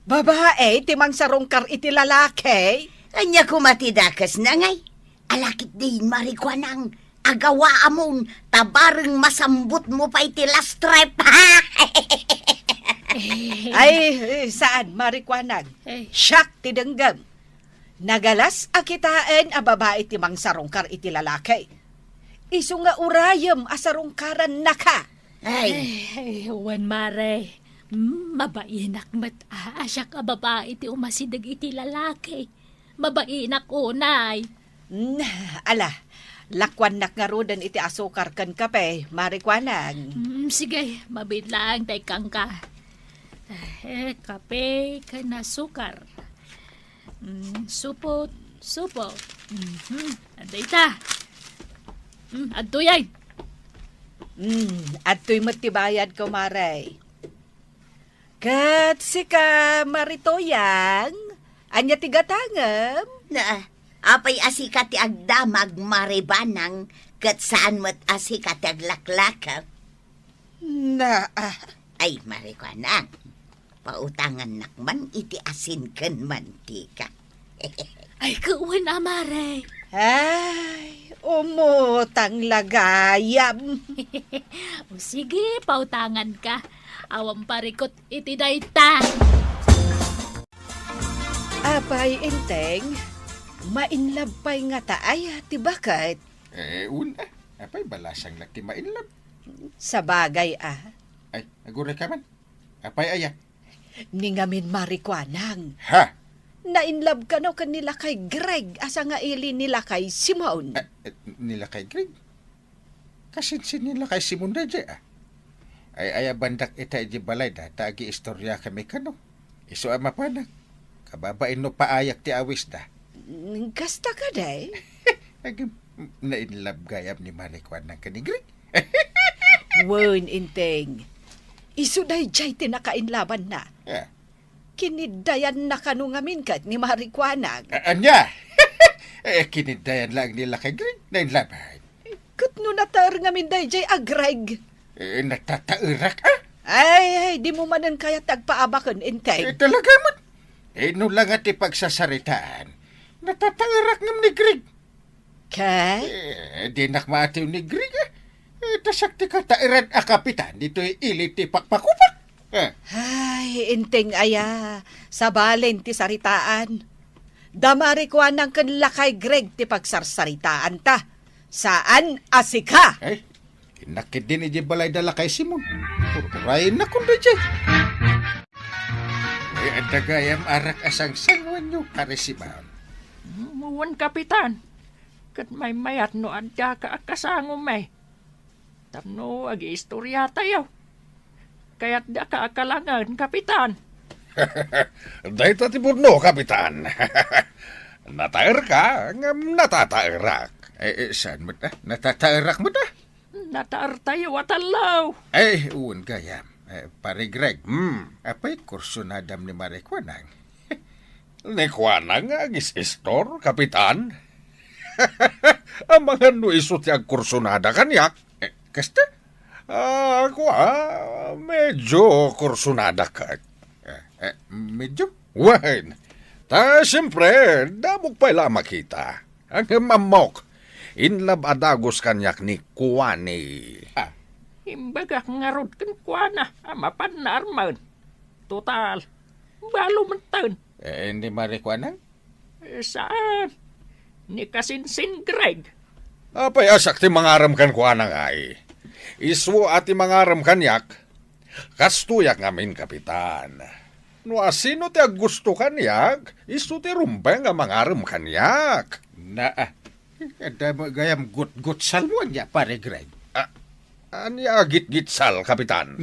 Babae, timang sarungkar iti lalaki. Anya kumatidakas na ngay. Alakit din marikwanang. Agawa amon, tabareng masambut mo pa iti last trip, ha? Ay, saan marikwanag? Eh. Siyak tidenggam. Nagalas akitaan a babae timang sarungkar iti lalaki. Isu nga urayam a sarungkaran na ka. Ay, Ay, Juan Mare. Mabainak mat asya ka babae ti umasidag iti lalaki. Mabainak unay. Ala, lakwan nak nga rodan iti asukar kan kape, marikwanag. Sige, mabitlang tay kang ka. Kape ka na sukar. Supot, supo. Aday ta. Adtoy ay. At to'y matibayad ko, Maray. Kat si ka maritoyang, anya tigatangam. na, apay asika ti agdamag maribanang kat saan mo't asika ti aglaklakaw. Na, Ay, marikwanang. Pautangan nakman iti asin ken mantika. Ay, kuwan amare. ay, umutang lagayam. O sige, pautangan ka. Awang parikot iti dayta. Apay, inteng, mainlabpay nga taay, ti bakit? Una. Apay, balasang laki mainlab. Sa bagay, Ay, agure ka man. Apay, aya. ningamin marikwanang. Ha? Nainlove ka no kanila kay Greg, asa nga ili nila kay Simon. Nila kay Greg. Kasinsin nila kay Simon da dya. Ay, aya bandak ita di balay da. Taagi istorya kami kano. Iso ama pa na. Kababain no paayak ti awis da. Kasta ka day? Agim, nainlab gayam ni Marikwan ng kani Greg. Wen, inteng. Isu day jay tinakainlaban na. Yeah. Kinidayan na kanungamin kat ni Marikwanag. Anya? Kinidayan lang nila kay Greg. Nainlaban. Kut no natar ngamin day jay agreg. Natatairak Ay, di mo manan kaya tagpaabakan, inteng. talaga man. No lang at ipagsasaritaan. Natatairak ngam ni Greg. Kay? Di nakmaatiw ni Greg. Tasakti ka tairan a kapitan. Dito'y iliti pakpakupak. Ay, inteng aya. Sa balen ti saritaan. Damarikwan ng kanla kay Greg ti pagsarsaritaan ta. Saan asika? Ay, kinakit din iji balay dala kay Simon. Purayin na kung dajay. Ay, ang dagayam arak asang sangwan nyo pare si Baon. Muwan kapitan. Kat may mayat no adya ka akasangom may. Tapno agi istorya tayo. Kaya't da ka akalangan, kapitan. Dahil tatipurno, kapitan. Nataer ka, ngam natatairak. Saan mo ta? Natatairak mo ta? Nataar tayo atalaw. Uwan gayam. Pare Greg, apay kurso na dam ni Marikwanang. Ni Kwanang agis istor, kapitan. Ang mga nuisot yung kursunada kanyak. Kasta? Ako medyo kursunada ka. Medyo? Wen, ta siyempre, damok pa ila makita. Ang mamok, inlab adagos kanyak ni Kuwani. Imbagak ngarod kan kuana, amapan na arman. Total, balo man Hindi Marikwanang? Saan? Ni kasinsin Greg. Apay asak ti mangaram kan Kuwanang ay. Iswo ati mangaram kanyak, kastuyak ngamin kapitan. No asino ti gusto kanyak, iso ti rumbay nga mangaram kanyak. Ada mo gayam gut-gutsal mo niya, pare Greg. Anya git-gitsal, Kapitan.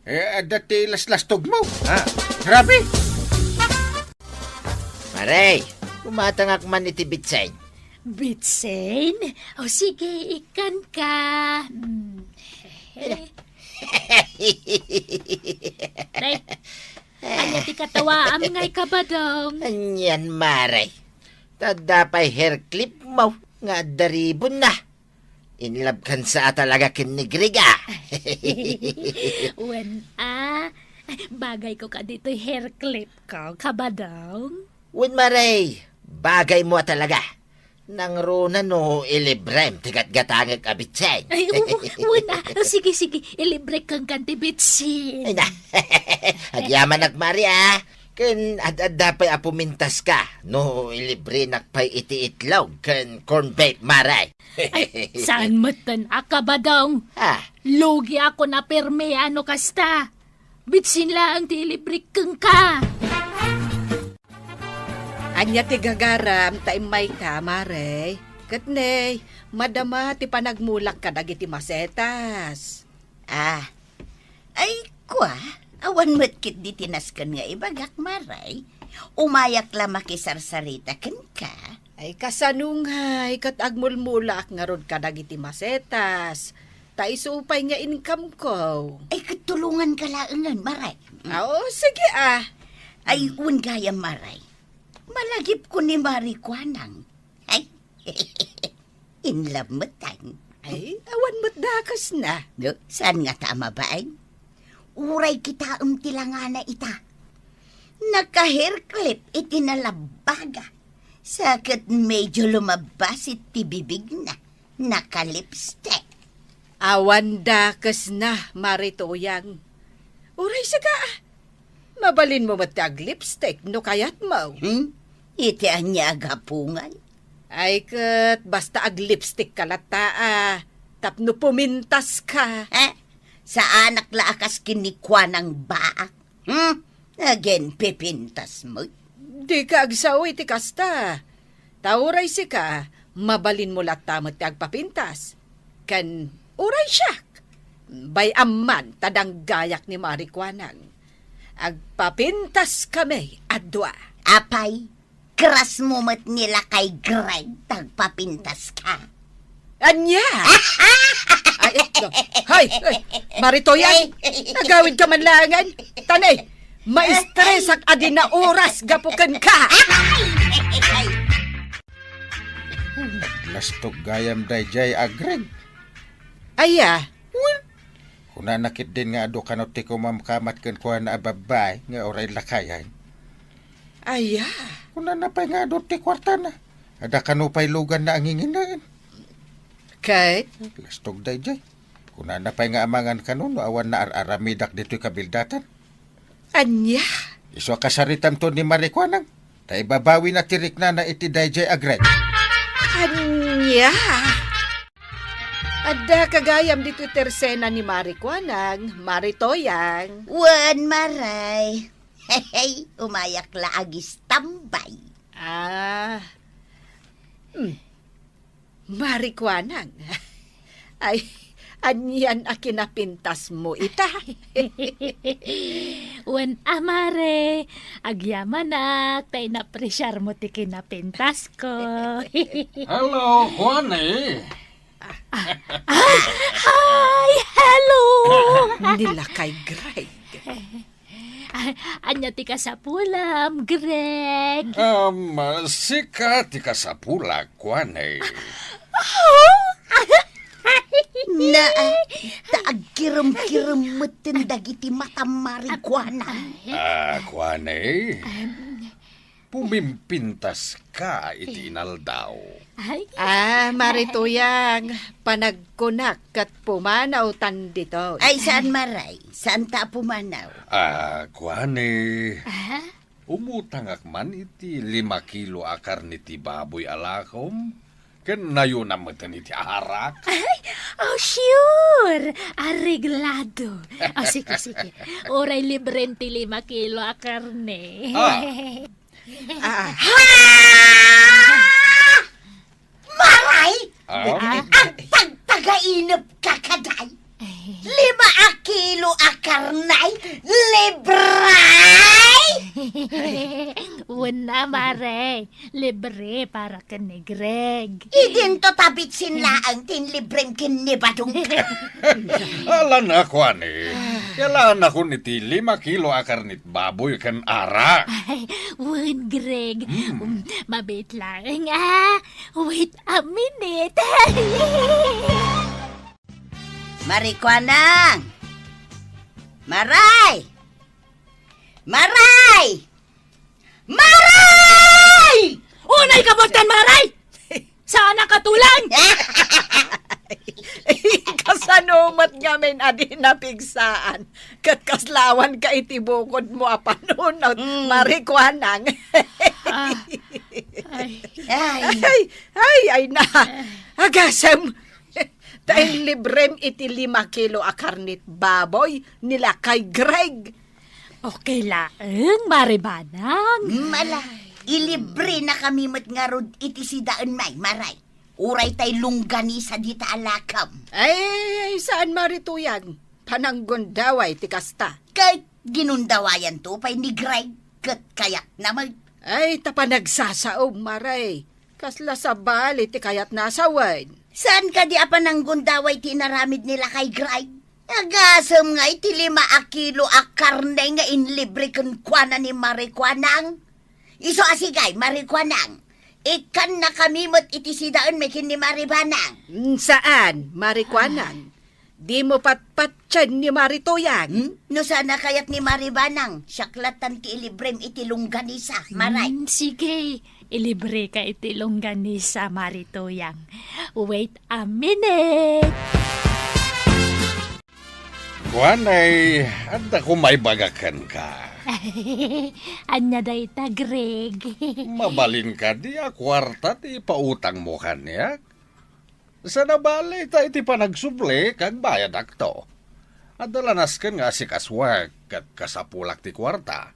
Ada ti las-lastog mo. Grabe! Maray, kumatangak man iti Bitsain. Bitsain? O sige, ikan ka. Nay, anya ti katawa am ngay kabadong. Anyan, Maray. Tadapay hair clip mo nga daribon na. Inlove kan sa talaga kin ni Greg, bagay ko ka dito hair clip ko, kabadong. Wen, Maray, bagay mo talaga. Nang runa no ilibrem tigat gatangag abitsay. Ay, sige, ilibre kang kanti bitsin. Ay na, agyaman nagmari Ken adapay apumintas ka. No ilibre nakpay iti itlog ken corn beef, Maray. Ay, saan matan akabadong? Lugi ako na perme ano kasta. Bitsin lang ti ilibre kang ka. Anya ti gagaram, taimay ka, Maray. Katney, madama ti panagmulak ka dagiti masetas. Ay, kwa, awan matkit di tinaskan nga ibagak, Maray. Umayak la makisarsarita ken ka. Ay kasanunghay, kat agmulmulak nga rod ka dagiti masetas. Taisupay nga income ko. Ay, katulungan ka laangan, Maray. Sige Ay, gaya, Maray. Malagip ko ni Marie Kwanang. Ay, in love mo tayo. Ay, awan mo't dakas na. No, saan nga tama ba ay? Uray kita tilangana ita. Naka-hair clip iti nalabaga. Sakit medyo lumabas iti bibig na. Naka-lipstick. Awan dakas na, Maritoyang. Uray saga. Mabalin mo matag lipstick no kayat mo. Iti anya agapungan. Ay kat, basta ag lipstick kalata tapno pumintas ka. Sa anak laakas kinikwa ng baak. Again, pipintas mo. Di ka agsaw iti kasta. Tauray si ka, mabalin mo latamat ti agpapintas. Kan uray siyak. Bay amman tadang gayak ni Marikwanang. Agpapintas kami, adwa. Apay, kras mo mat nila kay Greg, tagpapintas ka. Anya! Hay! Maritoyan! Nagawid ka manlangan! Tanay! Maistres ak adin na oras gapukan ka! Lastog gayam dayjay agreg. Aya! Kuna nakit din nga ado kanot ti ko mamkamat ken kuha na ababay nga oray lakayan. Aya! Kuna napay nga ado ti kwarta na. Ada kanupay lugan na ang hinginaan. Kay? Lastog dayjay. Kuna napay nga amangan kanon awan na aramidak dito'y kabildatan. Anya? Iso kasaritan to ni Marikwanang. Tay babawi na tirik na iti dayjay agreg. Anya? Ada kagayam dito tersena ni Marikwanang, Maritoyang. Wan, Maray. Hey, umayak la agis tambay. Marikwanang. Ay, anyan a kinapintas mo ita. Wan amare, agyaman tay napresyar mo ti kinapintas ko. Hello, Juane. Hi! Hello! Nila kay Greg. Anya ti ka sa pulam, Greg. Sika ti ka sa pula, Juane. Na, taagkiram-kiram matin dagiti mata Marikwanang. Juane. Pumimpintas ka iti inaldaw. Maritoyang, panagkunak kat pumanaw tan dito. Ay, saan, Maray? Saan ta pumanaw? Kuane. Umutang akman iti 5 kilo akar niti baboy alakom. Ken nayo naman iti arak. Ay, Oh, sure! Arreglado. Oh, sige, sige. Oray librente 5 kilo a karne. Maray! Ah? Ang tagtagainap ka kaday! 5 kilo a karnay, libray! Wala, Mare. Libre para ka ni Greg. Idin to tabit sinlaang tinlibreng kinibadong ka. Alan ako, ani. Kailangan ako niti 5 kilo akarnit baboy kan ara. Ay, wan, Greg. Mabit lang. Wait a minute. Marikwanang! Maray! Maray! Maray! Unay kabutan, Maray! Saan ang katulang? Kasanumat ngamin adi napigsaan. Kat kaslawan ka itibukod mo apanunod. Marikwanang. Ay na. Agasam. Dahil librem iti 5 kilo a karnit baboy nila kay Greg. Okay lang, Maribanang. Ilibre na kami mat nga rod iti sidaan may, Maray. Uray tay lunggani sa dita alakam. Ay, saan marituyan? Pananggon daway ti kasta. Kahit ginundawayan to pay ni Greg, kat kayak naman. Ay, tapa nagsasaom, Maray. Kasla sa bali ti kayat nasawan. Saan ka di apan ang gundaway tinaramid nila kay Greg? Agasam nga iti 5 kilo a karne nga inlibre kun kuana ni Marikwanang. Iso asigay, Marikwanang. Ikan na kami mo't iti sidaan may kin ni Maribanang. Saan, Marikwanang? Di mo patpatyan ni Maritoyan. No sana kayat ni Maribanang, siyaklatan ti ilibrem iti lungganisa, Maray. Sige, ilibre ka itilong ganisa, Maritoyang. Wait a minute. Kuan ay, anda ko may bagakan ka. Anya day ta, Greg. Mabalin ka di kwarta ti pautang mo kanya. Sa nabalay ta iti panagsuble kag bayad akto. Adalanas kan nga si kaswag kat kasapulak ti kwarta.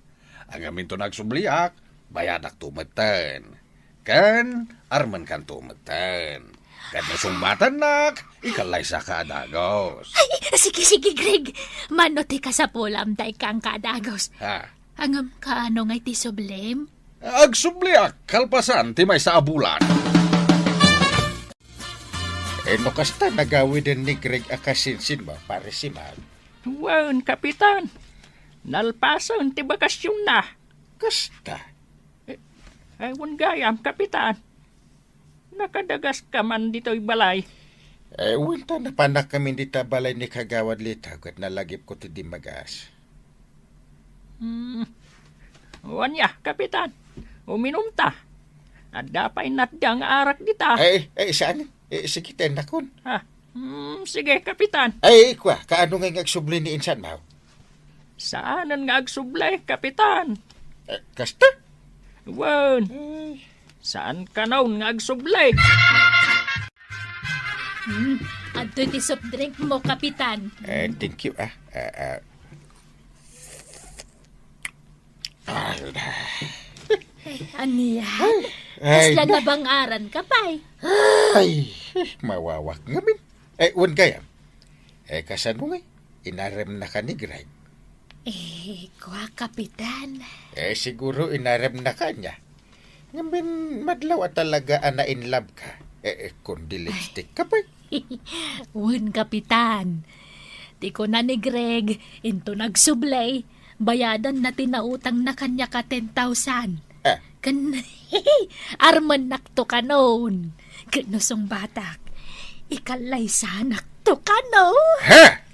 Ang amin to nagsubliak, bayad ak tumeten. Kan, arman kan tumeten. Kan nasumbatan nak, ikalay sa kadagos. Ay, sige, Greg. Manote ka sa pulam tay kang kadagos. Ha? Angam ka ano nga iti sublem? Agsubliak, kalpasan ti may sa abulan. No kasta nagawi din ni Greg akasinsin mo, pare si Mal. Wan, Kapitan. Nalpasan ti bakasyon na. Kasta. Aywan gayam, Kapitan. Nakadagas ka man dito'y balay. Wala na panak kami dita balay ni Kagawad Litag at nalagip ko ti dimagas. Wanya, Kapitan. Uminom ta. At dapay natdang arak dita. Saan? Sige, tenakon. Ha? Sige, Kapitan. Kwa, kaano nga agsubli ni Insan Mau? Saanan nga agsublay, Kapitan? Kasta? Wan. Saan ka naon nga agsublay? Adto iti soft drink mo, Kapitan. Thank you, Aniya? Kasla na bang aran ka, pay? Mawawak ngamin. Wan kaya? Kasan mo nga? Inarem na ka ni Greg. Kwa, Kapitan. Siguro inarem na ka niya. Ngamin, madlaw at talaga ana in love ka. Kundi lipstick ka pa. Wan, Kapitan. Di ko na ni Greg, into nagsublay. Bayadan na tinautang na kanya ka 10,000. Kan, arman nakto ka noon. Ganusong batak. Ikalay sa nakto ka no. Ha?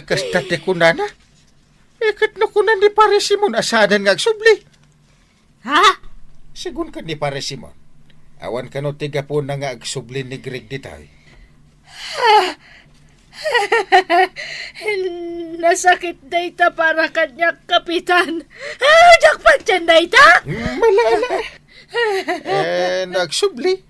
Kastate ko na na? Kat na ko na ni pare Simon asadan nga agsubli. Ha? Sigun ka ni pare Simon. Awan ka no tiga po na nga agsubli ni Greg ditay. Nasakit dayta para kanya, Kapitan. Jakpan dyan dayta? Malala. Nagsubli.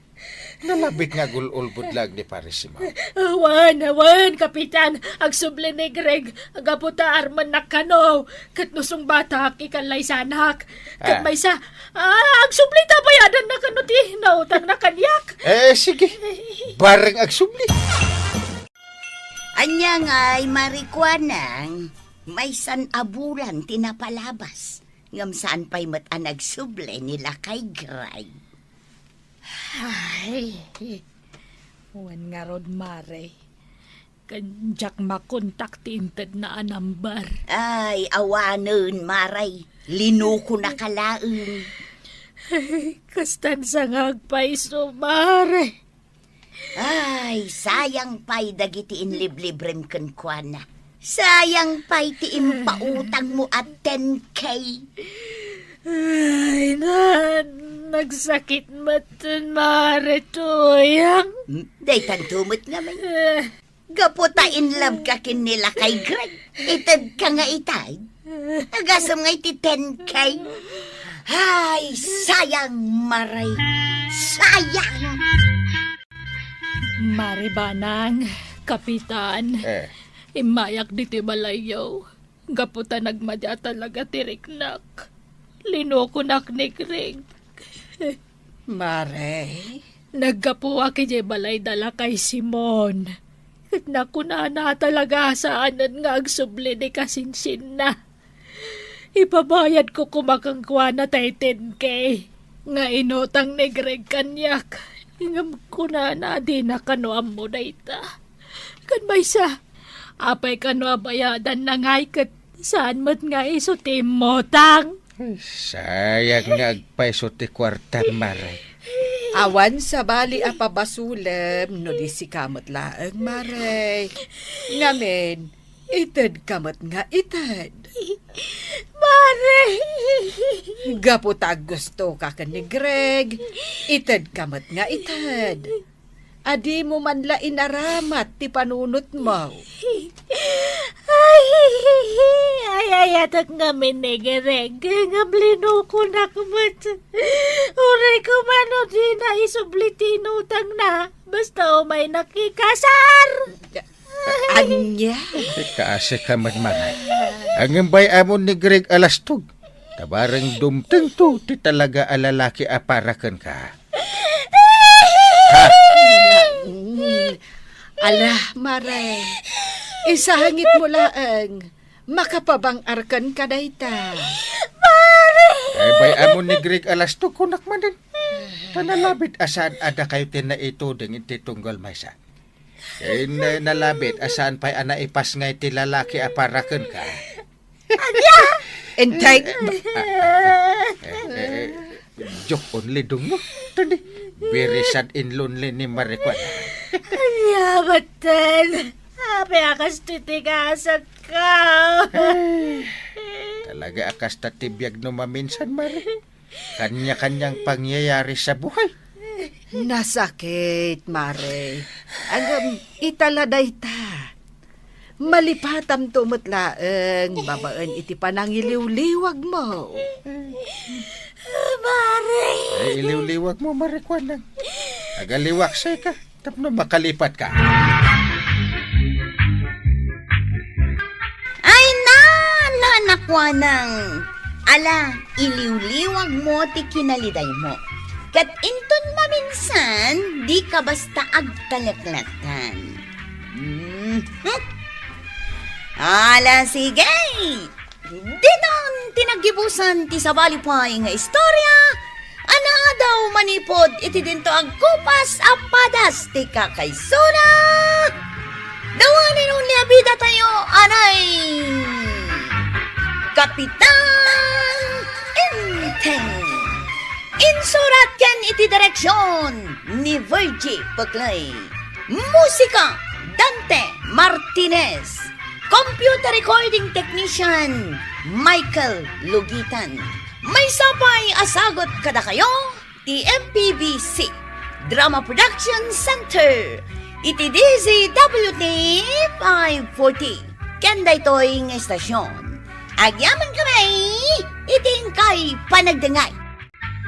Nalabit nga gululbod lang ni pare si Mao. Awan, kapitan. Ang subli ni Greg. Ang aputa arman na kano. Kat nusong bata, ikalay sanak. Kat may sa, ang subli tabayadan na kano ti. Nautang na kanyak. Sige. Bareng agsubli. Anya nga'y marikwanang may sanabulan tinapalabas. Ngam saan pa'y matanag suble nila kay Greg. Ay, wan nga rod mare. Kanjak makontak tinted na anambar. Ay, awanon, Maray. Linuko na kalaon. Kastan sa ngagpaiso, mare. Ay, sayang pa'y dagitiin liblibrem kan kuana. Sayang pa'y tiim pautang mo at 10K. Ay, nagsakit matan, mare, tuyang. Day tantumot naman. Gaputa in love ka kin nila kay Greg. Itad ka nga itay. Nagasam nga iti 10K. Ay, sayang, Maray. Sayang. Mare banang, kapitan. Imayak diti balayaw. Gaputa nagmadya talaga tiriknak. Linukunak ni Greg. Mare, Nagkapuwa kay balay dala kay Simon. At nakuna na talaga saanan nga agsubli ni kasinsin na. Ipabayad ko kumakangkwa na tayo 10K. Nga inutang ni Greg kanyak. Ingam kuna na di na kanuam mo na ita. Kan may sa, apay kanu abayadan na ngay kat saan mo't nga isutim mo tang. Sayang nga agpaiso ti kwartan, Maray. awan sa bali apabasulem no di si kamot laeng, Mare. Ngamen, ited kamot nga ited. Mare! Gaputag gusto ka ni Greg, ited kamot nga ited. Adi mo man la inaramat ti panunot mo. Ay, atak ngamin ni Greg. Ngablino ko na kumat. Uray ko mano di na isublitin utang na. Basta o may nakikasar. Anya? Kaase ka man, Maray. Ang imbay amon ni Greg alastog. Tabarang dumteng to, ti talaga alalaki aparakan ka. Ala, Mare. Isahangit mo laeng. Makapabangarkan ka dayta. Ay bay amon ni Greg alastog kunak man din. Panalabit asan ada kayo tinaito ding iti tunggal maysa. Kaya nalabit asan pa'y ana ipas nga iti lalaki aparakan ka. Entay. Joke only dong mo. Tandi, very sad in lonely ni Marikwan. Yabatan. Ape akas titigasat ka. Talaga akas tatibiyag no maminsan, Mari. Kanya-kanyang pangyayari sa buhay. Nasakit, Mare. Ang italaday ta. Malipatam tumot laeng, babaan iti panangiliw-liwag mo. Mare. Ay, iliw-liwag mo, Marikwan lang. Agaliwak say ka, tapno makalipat ka. Ay nanakwa nang. Ala, iliw-liwag mo ti kinaliday mo. Kat inton maminsan, di ka basta agtalaklatan. Ala, sige. Dinon tinagibusan ti sabalipay nga istorya. Ana daw manipod iti dinto ang kupas apadas ti kakaysuna. Dawanin nung liabida tayo, anay. Kapitan Enteng. Insurat yan iti direksyon ni Virgie Paclay. Musika, Dante Martinez. Computer recording technician, Michael Lugitan. May sapay asagot kada kayo, ti MPBC Drama Production Center. Iti DZWT 540. Kanda ito'y ng estasyon. Agyaman kami, iting kay panagdangay.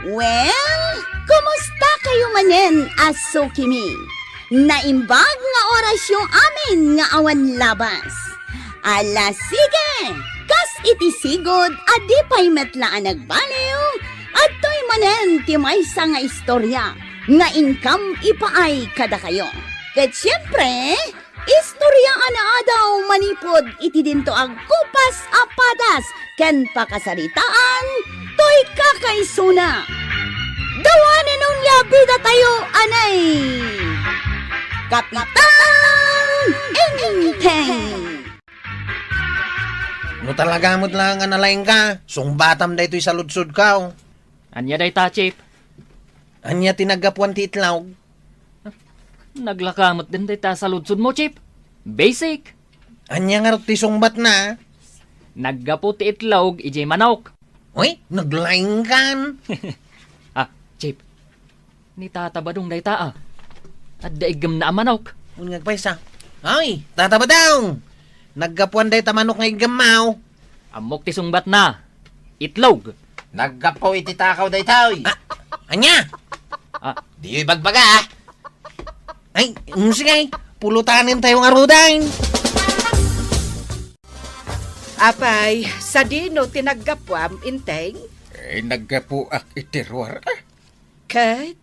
Well, kumusta kayo manen, Asukimi? Naimbag nga oras yung amin nga awan labas. Ala sige, kas itisigod adi pa'y metlaan nagbaliw, at to'y manen ti maysa nga istorya, nga income ipaay kada kayo. Ket siyempre, istorya ana daw manipod iti dinto ag kupas apadas, ken pakasaritaan, to'y kakaisuna. Dawanin nun bida tayo, anay! Kapitan Inteng! No talaga mo't lang nga nalaing ka. Sungbatam da ito'y saludsod ka. Oh. Anya day ta, Chip. Anya tinagapuan ti itlawg. Naglakamot din day ta sa ludsod mo, Chip. Basic. Anya nga ti sungbat na. Naggapo ti itlog, ijay manok. Uy, naglaing kan. Ah, Chip. Ni tatabadong day ta, ah. At daigam na ang manok. Unang paysa. Ay, tataba daw. Naggapuan day tamanok nga igamaw. Amok ti sungbat na. Itlog. Naggapaw iti takaw day taoy. Anya? Ah, Di yo'y bagbaga ah. Ay, sige. Pulutanin tayong arudain. Apay, sa dino tinaggapwam, Inteng? Naggapuak itiruar. Kat,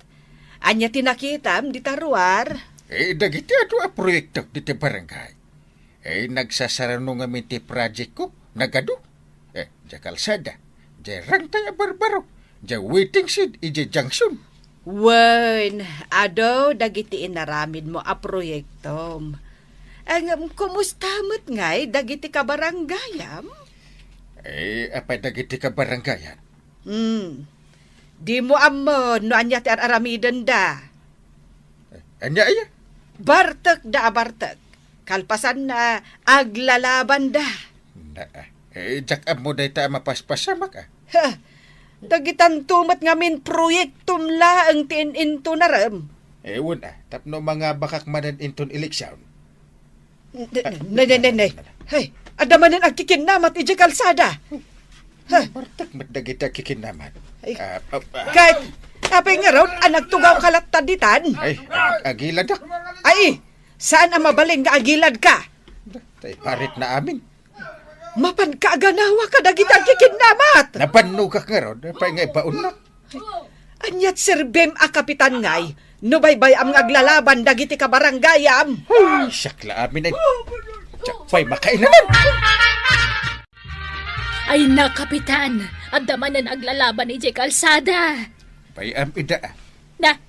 anya tinakitam di taruar? Dagiti ato a proyekto diti barangay. Nagsasarano nga minti project ko, nagado. Diya kalsada, diya rangtay a barbaro, diya waiting shed, ije junction. Wen, ado dagiti inaramid mo a proyektom. Ang kumusta mo't ngay dagiti ka baranggayam? Apay dagiti ka barangayan. Di mo ammo no anya ti aramidan da. Anya aya? Bartek da abartek. Kalpasan na aglalaban da. Jak mo day ta mapaspasamak ah. Ha, dagitan tumat ngamin proyektom laang tiininto na ram. Wala, tapno mga bakak manan inton eleksyon. Nay. Hey, adamanin ang kikinamat iji kalsada. Bartak madagita kikinaman. Ay, kahit, apay nga raw, ang nagtugaw kalat taditan. Agilad ak. Ay, saan ang mabaling nga agilad ka? Tay parit na amin. Mapan ka aganawa ka dagita ang kikinamat. Napanno ka nga ron, pay ngay baon na. Anyat sirbem a kapitan ngay, nubaybay am aglalaban dagiti ka baranggayam. Sakla amin ay. Pay makainaman. Ay na, Kapitan. At damanan aglalaban ni Jay Kalsada. Pay am ida. Na,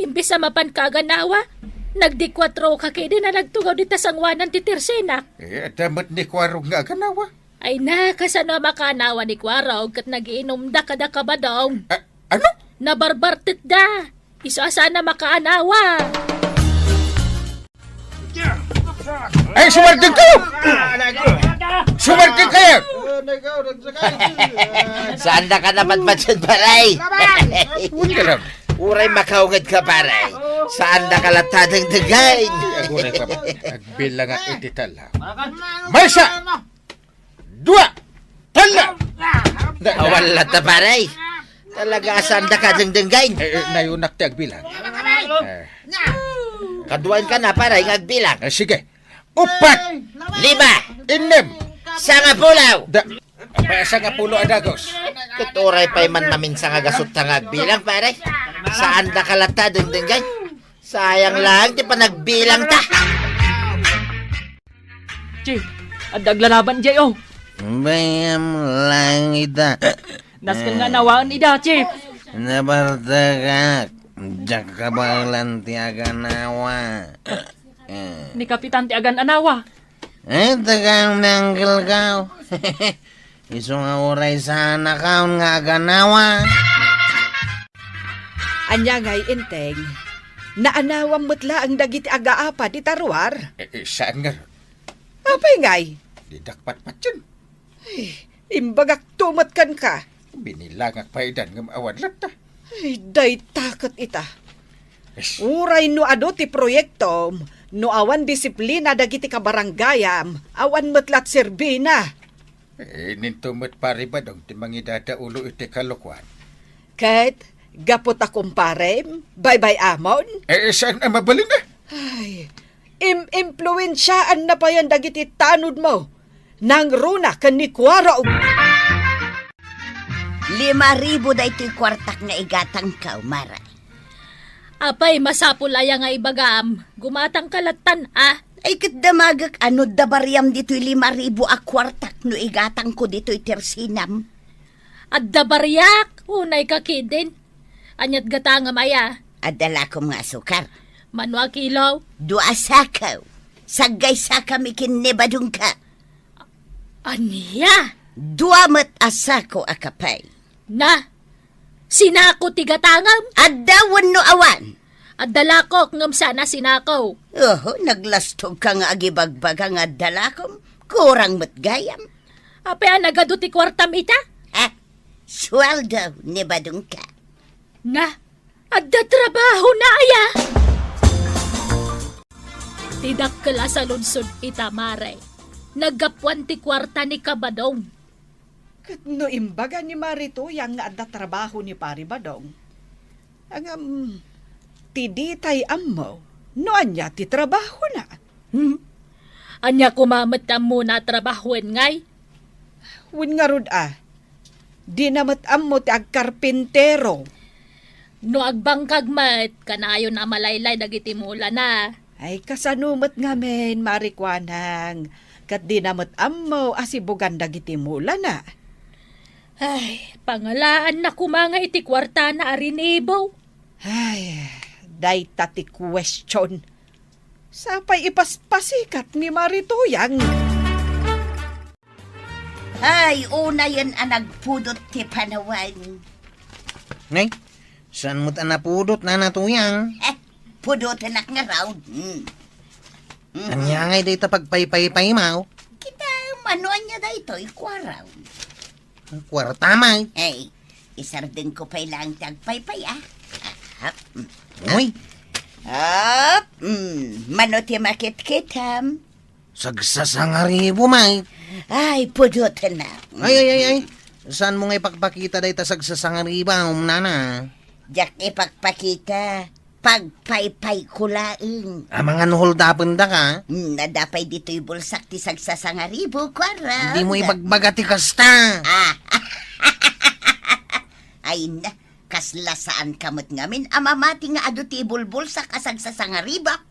imbis na mapan kaganawa, nagdikwatro ka kaya din na nagtugaw dita sangwanan ti Tersenak. Damat ni Kwarong nga ganawa. Ay na, kasano makanawa ni Kwaraw kat nagiinom da kada kabadong. Ano? Nabarbartit da. Isa sana makaanawa. Ay, sumartin kayo! Sumartin kayo! Saan na ka naman batsod, paray? Wala lang. Uray makaungad ka, paray. Saan na kalatadang dagay? Aguray pa ba? Nagbilang at ititala. Maysa! Dua! Tala! Awala ta, paray. Talaga saan na ka dagay? Nayunak ti agbilang. Kaduan ka na, paray, ngagbilang. Sige. Upat! 5, Inem! 10 pulaw. Sa nga pulo adagos. Kuturay pa'y man namin sa ngagasot sa ngagbilang, paray. Saan na kalatadang dagay? Sayang lang, di pa nagbilang ta. Chip, at aglalaban jay, oh. Bayam lang ita. Naskan nga nawaan ida, Chip. Nabartagak. Diyak ka balan ti aganawa. Ni Kapitan ti agan anawa. Tagang nanggal ka. Iso nga oray sana kaon nga aganawa. Anya ngay, Inteng, naanawang mutla ang dagiti agaapa di taruar. Saan nga? Apay ngay, Didakpat-pat yun. imbagak tumat kan ka. Binilangak pa idan ng maawan lata. Ay, day takot ita. Uray no ado ti proyektom, no awan disiplina dagiti ka baranggayam, awan matlat serbina. Nintumot pari ba dong ti mangidada ulo iti kalukwan? Kat, gapot akong parem, bye-bye amon. Saan ang mabalin na? Ay, impluensyaan na pa yan dagiti tanod mo. Nang runa kan ni Kuara 5,000 da ito'y kwartak nga igatang ka, Maray. Apay, masapulaya nga ibagam. Gumatang kalatan, ah. Ay damagak ano da bariyam dito'y 5,000 a kwartak no igatang ko dito'y tersinam. At dabaryak, unay kakidin. Anyat gatanga maya. Adala ko mga sukar. Manwa kilaw. 2 sakaw. Sagay sa kami kinibadong ka. Aniya? 2 mat asako akapay. Na, sinako tigatangam. Adawan no awan. At dalakok ngam sana sinakaw. Oh, naglastog ka nga agibagbaga nga dalakom. Kurang matgayam. Apay nagaduti kwartam ita? Ha? Sweldo ni badong ka. Na, adda trabaho na aya. Tidak kala sa lunsod ita, Maray. Naggapuan ti kwarta ni Kabadong. Kat no imbaga ni Marito yang nga adda trabaho ni Pari Badong. Ang tiditay ammo, no anya ti trabaho na. Anya kumamatang muna trabahoen ngay. Win nga rod di namat ammo ti agkarpintero. No agbangkag mat, kanayon na malaylay dagiti mula na. Ay kasanumat nga men, marikwanang. Kat di namat ammo asibugan dagiti mula na. Ay, pangalaan na kumanga iti kwarta na arinibaw. Ay, day tati question. Sapay ipaspasikat ni Marituyang. Ay, una yan ang nagpudot ti panawan. Nay, saan mo't napudot na natuyang? Pudot anak nga raw. Anya ngay day pagpaypaypay mau. Kita manuan niya da ito, ikwaraw. Kwarta may. Ay, isardin ko pa ilang tagpaypay Hap. Uy, Hap. Mano ti makit-kitam. sagsasangaribo may. Ay, pudot na. Ay. Saan mo nga ipagpakita day ta sagsasangariba, nana? Jak ipagpakita. Pagpaypay kulaing. Mga nuholdapan da ka. Nadapay dito'y bulsak ti sagsasangaribo, kwara. Hindi mo ibagbagati kasta. Ay na, kasla saan kamot ngamin, amamati nga ado ti bulbulsak asagsasangariba.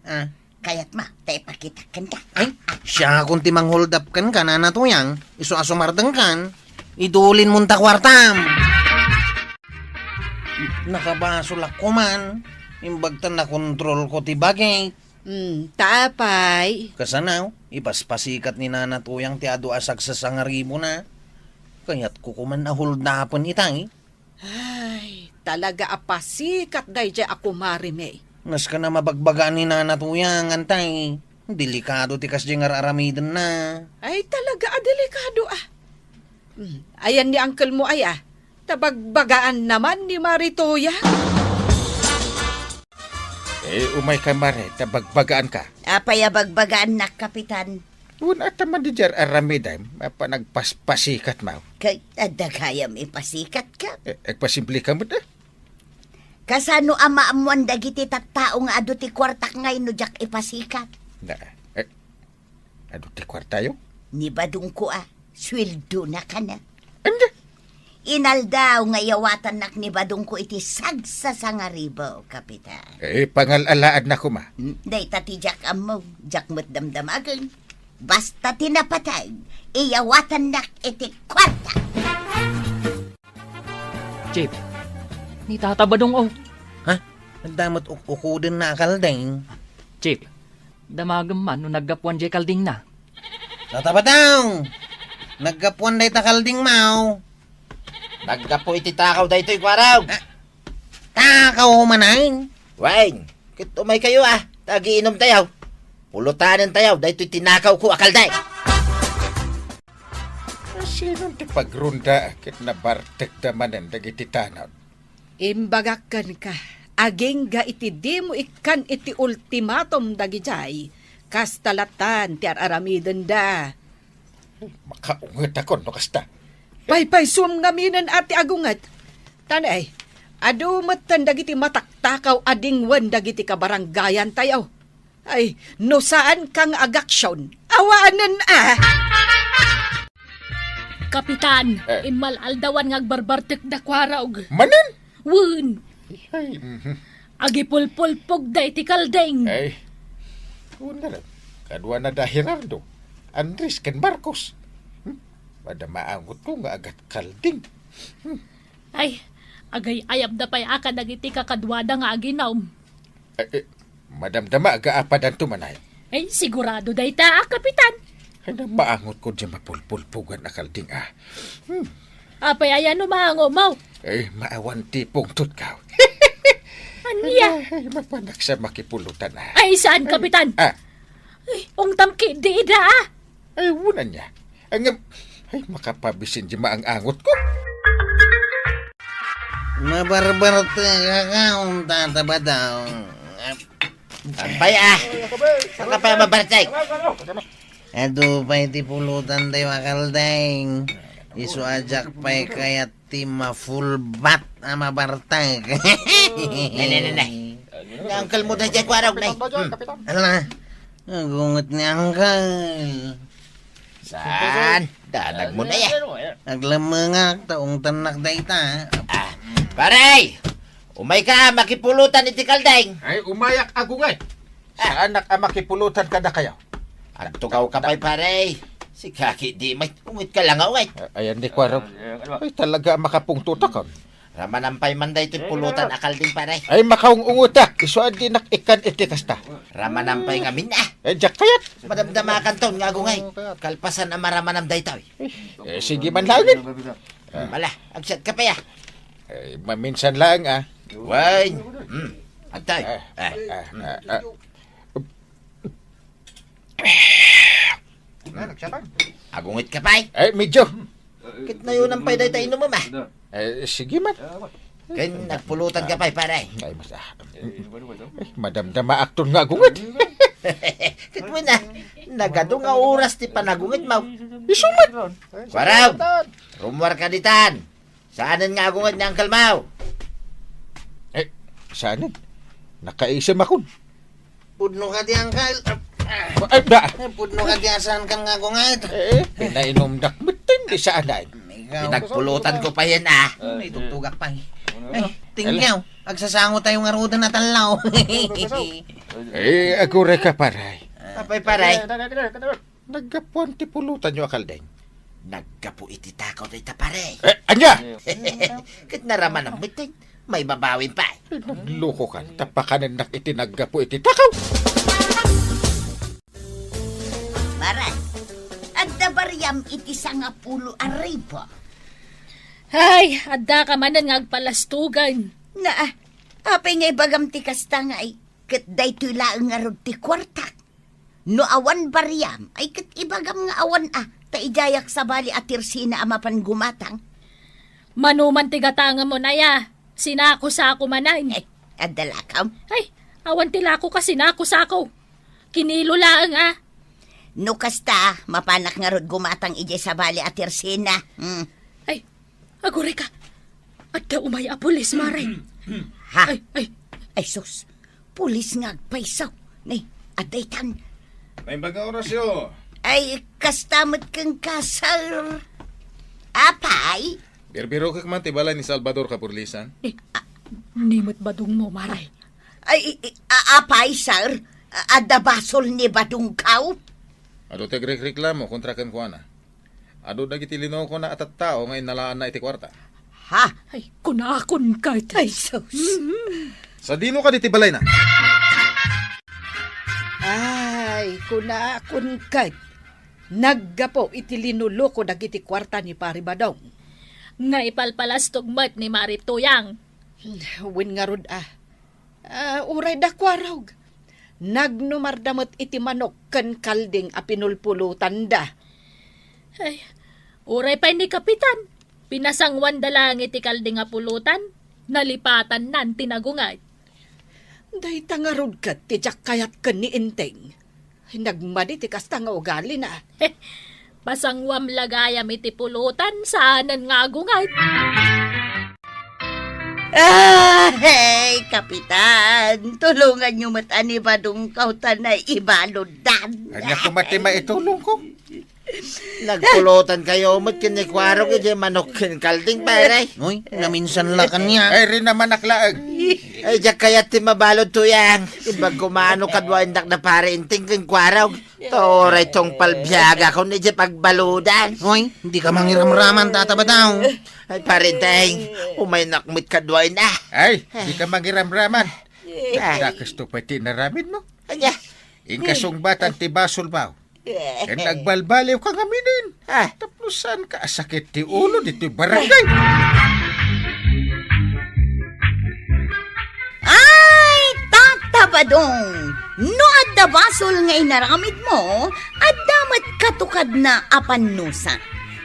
Kaya't ma, tayo pakitakan ka. Ay, siya kung timang hold up kan ka na natuyang, iso asumardang kan, idulin mong takwartam. Nakabasulak ko man, imbagtan na kontrol ko ti bagay. Tapay. Kasanaw, ipaspasikat ni nanatuyang ti ado asag sa sangaribo na. Kaya't kukuman na hold upon itay. Ay, talaga apasikat day dya ako marime. Nas ka na mabagbagaan ni nanatuyang antay. Delikado ti kas dyan aramidan na. Ay, talaga delikado Ayan ni uncle mo tabagbagaan naman ni Maritoya. Umay ka, Mare, tabagbagaan ka. Apayabagbagaan na, Kapitan. Una taman di jar aramidam, nagpaspasikat mo. Kay adagayam ipasikat ka. Agpasimple ka mo na. Kasano ama amuan dagiti tattao nga ado ti kwartak ngay no jak ipasikat. Na, ano ti kwartayo? Ni badung ko sweldo na ka na. Anda? Inaldaw nga yawatan nak ni badung ko iti sagsasangaribo, Kapitan. Pangalalaan na ko ma. Day tati jak amo, jak mo't damdamagan. Basta tinapatay, iyawatan nak iti kwarta. Chip, ni Tata Badong Nagdamot ukudin na kalding. Chip, damagam man no naggapuan jay kalding na. Tatabataw! Naggapuan day ta kalding mau. Naggapo iti takaw da ito'y kwaraw. Takaw manay. Wain, kit umay kayo tagiinom tayaw. Pulutanin tayaw, da ito'y tinakaw ko akalday. Sino ti pagrunda kit na bartek damanen dagiti tanaw? Imbagakan ka. Aging ga iti di mo ikan iti ultimatum dagijay. Kastalatan ti aramidan da. Makaungat ako no kasta. Paypay sum ngaminan ati agungat. Tanay, Adu matan dagiti mataktakaw adingwan dagiti kabaranggayan tayo. Ay, no saan kang agaksyon? Awaanan Kapitan, imalaldawan nga agbarbartek da kwarog. Manan? Wun, Ay, agipulpulpog da iti kaldeng. ay. Una lang. Kadwa na da Gerardo. Andres ken Marcos. Pada maangot ko nga agat kalding. Ay, agay ayab da pay aka dagiti kakadwada nga aginaw. Madamdama agaapadan tumanay. Ay, sigurado day ta, Kapitan. Ay na maangot ko dyan mapulpulpugan na kalding Apay ayan umango mo. Ay, maawan tipong tutkaw. Anya? Ay, mapanak sa makipulutan Ay, saan, Kapitan? Ay, ungtam di da Ay, wala niya. Ay, makapabisin di maang angot ko. Mabarbar kakaon tatabadaw. Ampay Saka pa mabartay. Ado pa iti pulutan tayo akaldeng. Isu ajak pa'y kaya ti ma-full bat ama bartag. Nay. Uncle mo dahil kwarog, nay. Ano na? Nagungot ni Uncle. Saan? Dadag mo na yan. Naglamangak taong tanak da ita. Paray! Umay ka, makipulutan iti kaldeng. Ay, umayak agungay. Sa anak makipulutan ka na kayo. Ang tugaw ka pa'y paray. Si Kaki di may umit ka lang away. Ayan di kwarog. Ay, talaga makapungtuta ka. Ramanampay man da ito'y pulutan akal din paray. Ay, makaung unguta. Isuan di nakikan iti kasta. Ramanampay ngamin Jak kayat. Madamdamakan taon nga agungay. Kalpasan ang maramanam da ito'y. Sige man langin. Mala, agsat ka pa ya. Ay, maminsan lang Way. Antay. Agungit ka pa'y. Ay, medyo. Kit na yun ang pa'y dahi tayo inuman Sige man. Kaya nagpulutan ka pa'y paray. Ay, mas madamdama akton nga agungit. Kit mo na. Nagado nga oras ti panagungit mo. Isuman. Kwaraw. Rumwar ka ditan. Saanan nga agungit ni Uncle Mau? Saanan? Nakaisam akon. Pudno ka di Uncle. Ay, da. Pudno ka di asan kang ngagungat. Pinainom dakmitin di saanan. Pinagpulutan ko pa yan May tugtugak pa Ay, tingyaw. Agsasango tayo nga ruda na talaw. Agure ka paray. Apay paray. Naggapuan ti pulutan nyo akaldeng. Naggapu iti takaw tayo paray. Anya! Kit naraman ang miting. May babawin pa. Nagloko ka. Tapakanan nak iti naggapu iti takaw. Paray, adda bariyam iti 10 aribo. Ay, adda ka manan nga agpalastugan. Na, apay nga ibagam ti kasta nga ay kat day tulaang nga rod ti kwartak. No awan bariyam, ay kat ibagam nga awan taijayak sa bali at tirsina amapan gumatang. Manuman tigatanga mo na ya. Sinako sa ako manan. Adalakam. Ay, awan tilako ka sinako sa ako. Kinilo laang No kasta, mapanak nga rod gumatang ijay sa bali at tirsina. Ay, agure ka. Adda umay a pulis, maray. Ha? Ay, sus. Pulis nga agpaisaw. Nay, aday tan. May bagang orasyo. Ay, kastamot kang kasal. Apay? Birbiro ka man tibalay ni Salvador Kapurlisan. Nimot badung mo, maray. Ay, apay, sir. Ada basol ni badung kaw? Ado reklamo kontra kan kuana. Ado dagiti lino ko na atat tao ngayon nalaan na iti kwarta. Ha? Ay, kunakon ka. Ay, sus. Sa dino ka di tibalay na? Ay, kunakon kay. Naggapo iti linulo ko dagiti kwarta ni Pari Badong. Nga ipalpalastog mat ni Marituyang. Win nga rod uray da kwarog. Nagnumardamot iti manok ken kalding a pinulpulutan da. Ay, uray pa ni Kapitan. Pinasangwan dalang iti kalding a pulutan. Nalipatan nan tinagungay. Day tangarod kat ti jak kayat ken ni Inteng. Nagmadi ti kasta nga ugali na. Pasangwam lagayam iti pulutan saanan nga agungay. Hey, Kapitan, tulungan niyo matani ba dong kautan na ibaludan? Anya ko mati maitulong ko. Nagpulutan kayo umot kinikwaro kaya manok kalding pare. Uy, naminsan la kanya. Ay rin naman naklaag. Ay, diyak kaya timabalod to yang. Ibag kumano kadwa indak na pare inting kinikwaro. Toray tong palbiyaga ko ni diya pagbaludan. Uy, hindi ka mangiramraman tatabadaw. Ay, pare teng, umay nakmit kadwa na. Ay, di ka magiramraman. Dakas to pati naramin mo. Anya, Inkasong batang tibasol ba? Kan nagbalbaliw ka ngaminin. ah, Taplusan ka sakit ti ulo dito barangay. Ay, tatabadong! No adda basol nga inaramid mo, addamat katukad na apanusa.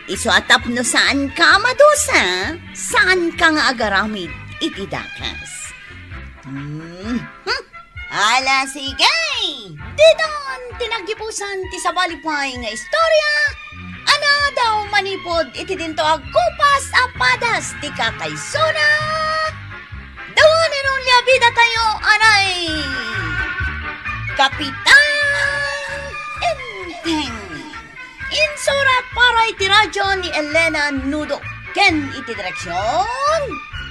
Iso atap no saan ka madusa, saan ka nga agaramid iti dakas. Ala, sige! Didon, tinagipusan ti sabalipay nga istorya. Ana daw manipod iti dinto agkupas apadas ti kakaysona. Dawanin nun liabida tayo, anay! Kapitan Enteng! Insurat para iti radyo ni Elena Nudo. Ken iti direksyon,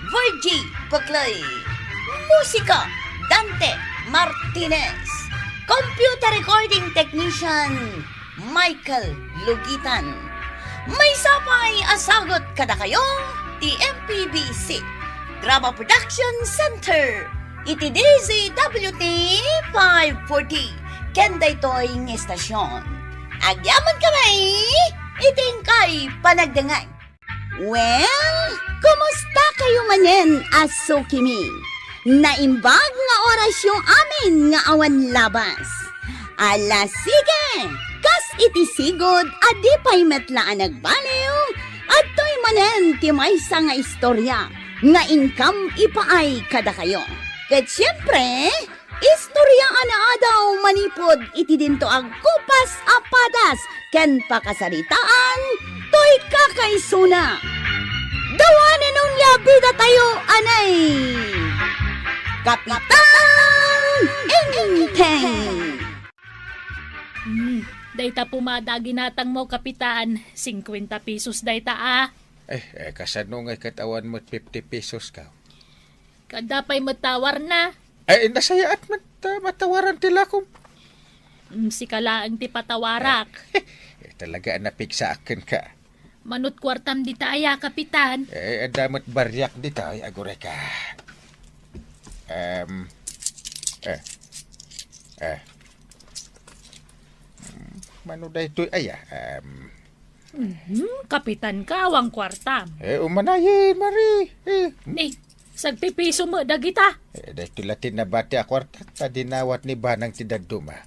Virgie Paclay. Musika, Dante Martinez. Computer recording technician, Michael Lugitan. May sapay asagot kada kayo, ti MPBC. Drama Production Center. Iti DZWT 540. Kenday toy ng estasyon. Agyaman kamay, iting kay panagdangay. Well, kumusta kayo manen, Asukimi? Naimbag nga oras yung amin nga awan labas. Ala sige, kas iti sigod adi pa'y metlaan nagbaliw, at to'y manen ti maysa nga istorya nga income ipaay kada kayo. Ket siyempre, istorya ana adaw manipod iti dinto ang kupas apadas ken pakasaritaan to'y kakaysuna. Dawanan nung labida tayo, anay! Kapitan Enteng! Dayta pumada ginatang mo, Kapitan. 50 pesos dayta ah. Kasano nga katawan mo 50 pesos ka? Kadapay matawar na. Ay, nasaya at matawaran tila ko. Si kalaang ti patawarak. Talaga napig sa akin ka. Manut kwartam dita aya, Kapitan. Damot baryak dito. Ay, agure ka. Mano da ito aya? Kapitan ka, awang kwartam. Umanayin, Mari. Ni, sagpipiso mo dagita. Dahito latin na bati akwarta. Tadinawat ni Banang Tidaduma.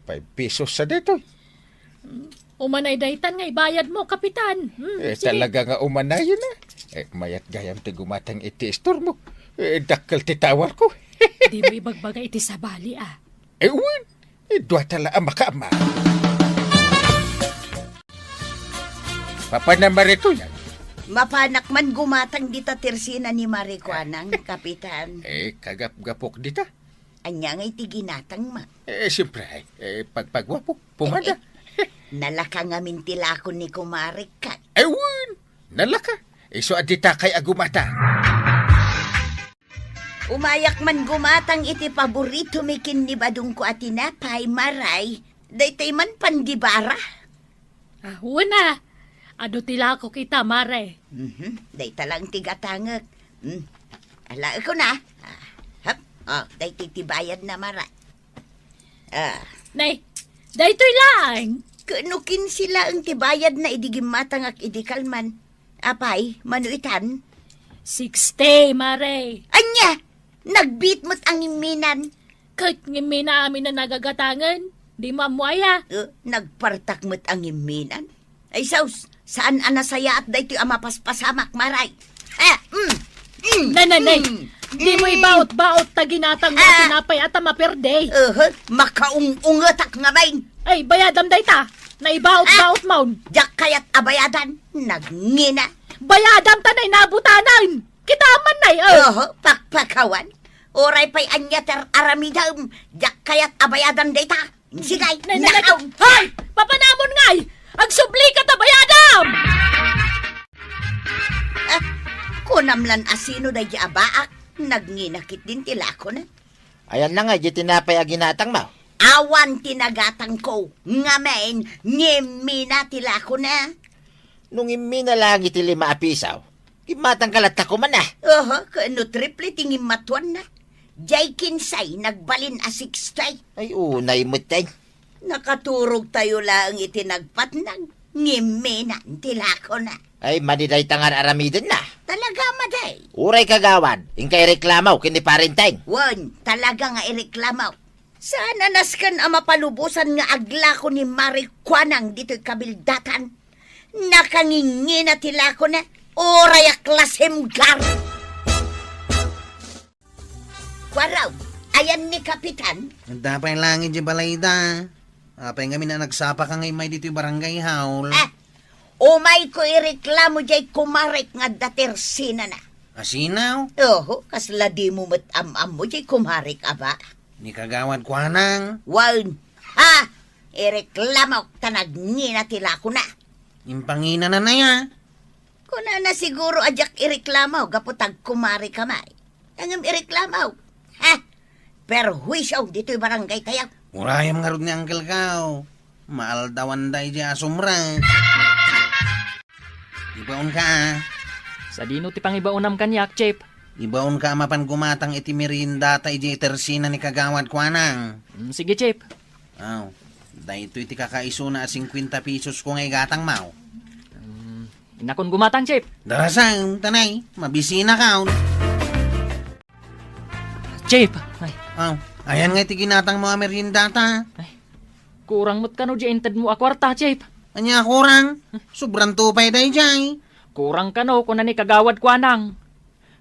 5 pesos sa dito. Umanay daytan nga ibayad mo, Kapitan. Sige. Talaga nga umanayin na. Mayat gayam ti gumatang iti istor mo. Dakkel ti tawar ko. Di mo ibagbagay iti sabali ah. Ewan, dua tala ang makaama. Papanamar ito yan. Mapanak man gumatang dita tirsina ni Marikuanang, Kapitan. Kagap-gapok dita. Anya nga iti ginatang ma. Siyempre, pagpagwapo, pumada. Nalaka nga mintilakon ni Kumarikat. Ewan, nalaka. So adita kay agumata. Umayak man gumatang iti paborito mikin ni Badong ko at tinapay, Maray. Daytay man pandibara. Una, ado tila ko kita, Mare. Dayta lang tigatangag. Ala ko na. Daytay tibayad na, Maray. Nay, daytoy lang. Kanukin sila ang tibayad na idigimatang ak idikalman. Apay, manuitan. 60, Mare. Anya! Nagbit mo't ang iminan. Kahit ngimina amin na nagagatangan, di mamuaya. Nagpartak mo't ang iminan. Ay, saus, saan anasaya at dayto ang mapaspasamak, Maray? Nanay, di mo ibaot-baot ta ginatang mo tinapay at maperde. Makaung-ungatak nga bain. Ay, bayadam dayta. Naibaot-baot maun. Diyak kayat abayadan. Nagngina. Bayadam tanay nabutanan. Kitaman na Pakpakawan. Oray pa'y anyater aramidam. Jak kayat abayadan data. Sigay, nakaw. Hoy! Papanamon ngay! Agsubli ka tabayadam! Kunamlan asino na abaak. Nagninakit din tila ko na. Ayan na nga, di tinapay aginatang mo. Awan tinagatang ko. Ngamen, ngimina tila ko na. Nung imi na lang itili maapisaw, kimatang kalata ko man Kano triple tingin matuan na. Jay kinsay, nagbalin a 60. Ay, unay mo tay. Nakaturog tayo lang itinagpat nag. Ngimina tila ko na. Ay, maniday tangan aramidin na. Talaga maday. Uray kagawan, ingkay reklamaw, kini parinteng. Wan, talaga nga ireklamaw. Sana naskan ang mapalubusan nga agla ko ni Marikwanang dito'y kabildatan. Nakangingi na tila ko na. Oray aklasem gar. Kwaraw, ayan ni Kapitan. Dapay langit di balayda. Apay kami na nagsapa ka ngay may dito'y barangay haul. Umay ko ireklamo jay kumarek nga datersina na. Asinaw? Kasla di mo matam-am mo jay kumarek aba. Ni kagawad ko anang. Wan, ireklamo tanagni na tila ko na. Impangina na ya. Kuna na siguro ajak ireklamo, gaputag kumari kamay. Tangam ireklamo. Pero huisaw dito'y barangay tayo. Urayam nga rod ni Uncle Kao. Maaldawan day di asumra. Ibaon ka Sa dino ti pangibaonam kanyak, Chip. Ibaon ka mapan gumatang iti merinda ta iti tersina ni kagawad ko anang. Sige, Chip. Dahil ito iti kakaiso na 50 pesos ko ngay gatang mau. Inakon gumatang, Chip. Darasang, tanay, mabisina ka. Chip! Ay, Ayan nga iti ginatang mga merinda ta. kurang mo't kano di ented mo akwarta, Chip. Anya kurang, sobrang tupay day jay. Kurang kano kung ni kagawad ko anang.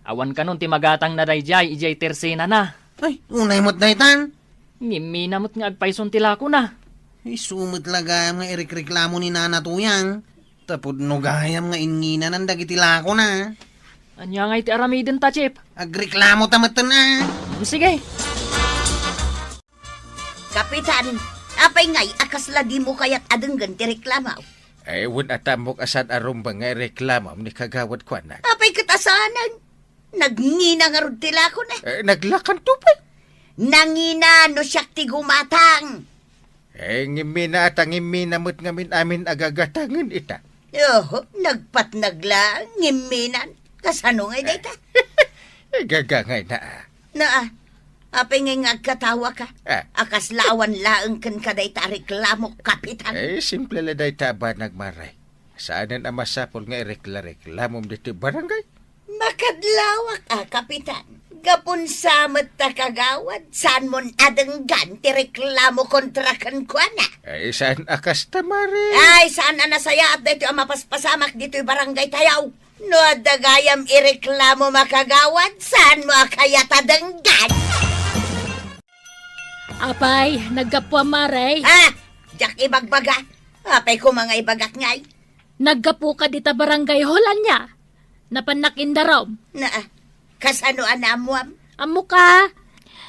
Awan kanon ti magatang na dayjay ijay tersena na. Ay, unay mo't day tan. Ngimi na mo't nga agpayson tila ko na. Ay, sumot lagayam nga ireklamo ni Nana Tuyang. Tapod no gayam nga ingina ng dagitila ko na. Anya nga iti aramidin ta, Chip. Agreklamo tamatan na. Sige. Kapitan, apay ngay, akasla di mo kaya't adenggan ti reklamaw. Ay, wun atamok asad arum ba nga reklamo ni kagawad ko anak. Apay katasanan. Nagngina nga rod tila ko na. Naglakan tupay. Nangina no siyak ti gumatang. Ngimina at ang ngimina mo't ngamin amin agagatangan ita. Nagpatnagla, ngiminan. Kasano ngay data? Gagangay na. Apay ngay ngagkatawa ka. Akaslawan laeng kan kaday ta reklamo, Kapitan. Simple la day taba nagmaray. Saanan ang masapol nga reklamo dito barangay? Makadlawak Kapitan. Gapon samat ta kagawad. Saan mon adenggan ti reklamo kontra kan kuana? Saan akas tamari? Ay, saan anasaya at dito ang mapaspasamak dito'y barangay tayaw. No adagayam ireklamo makagawad. Saan mo akayat adenggan? Apay, nagkapwa maray. Jak ibagbaga. Apay ko mga ibagak ngay. Nagkapu ka dita barangay holan niya. Napanakin darom. Kasano anamuam? Amo ka.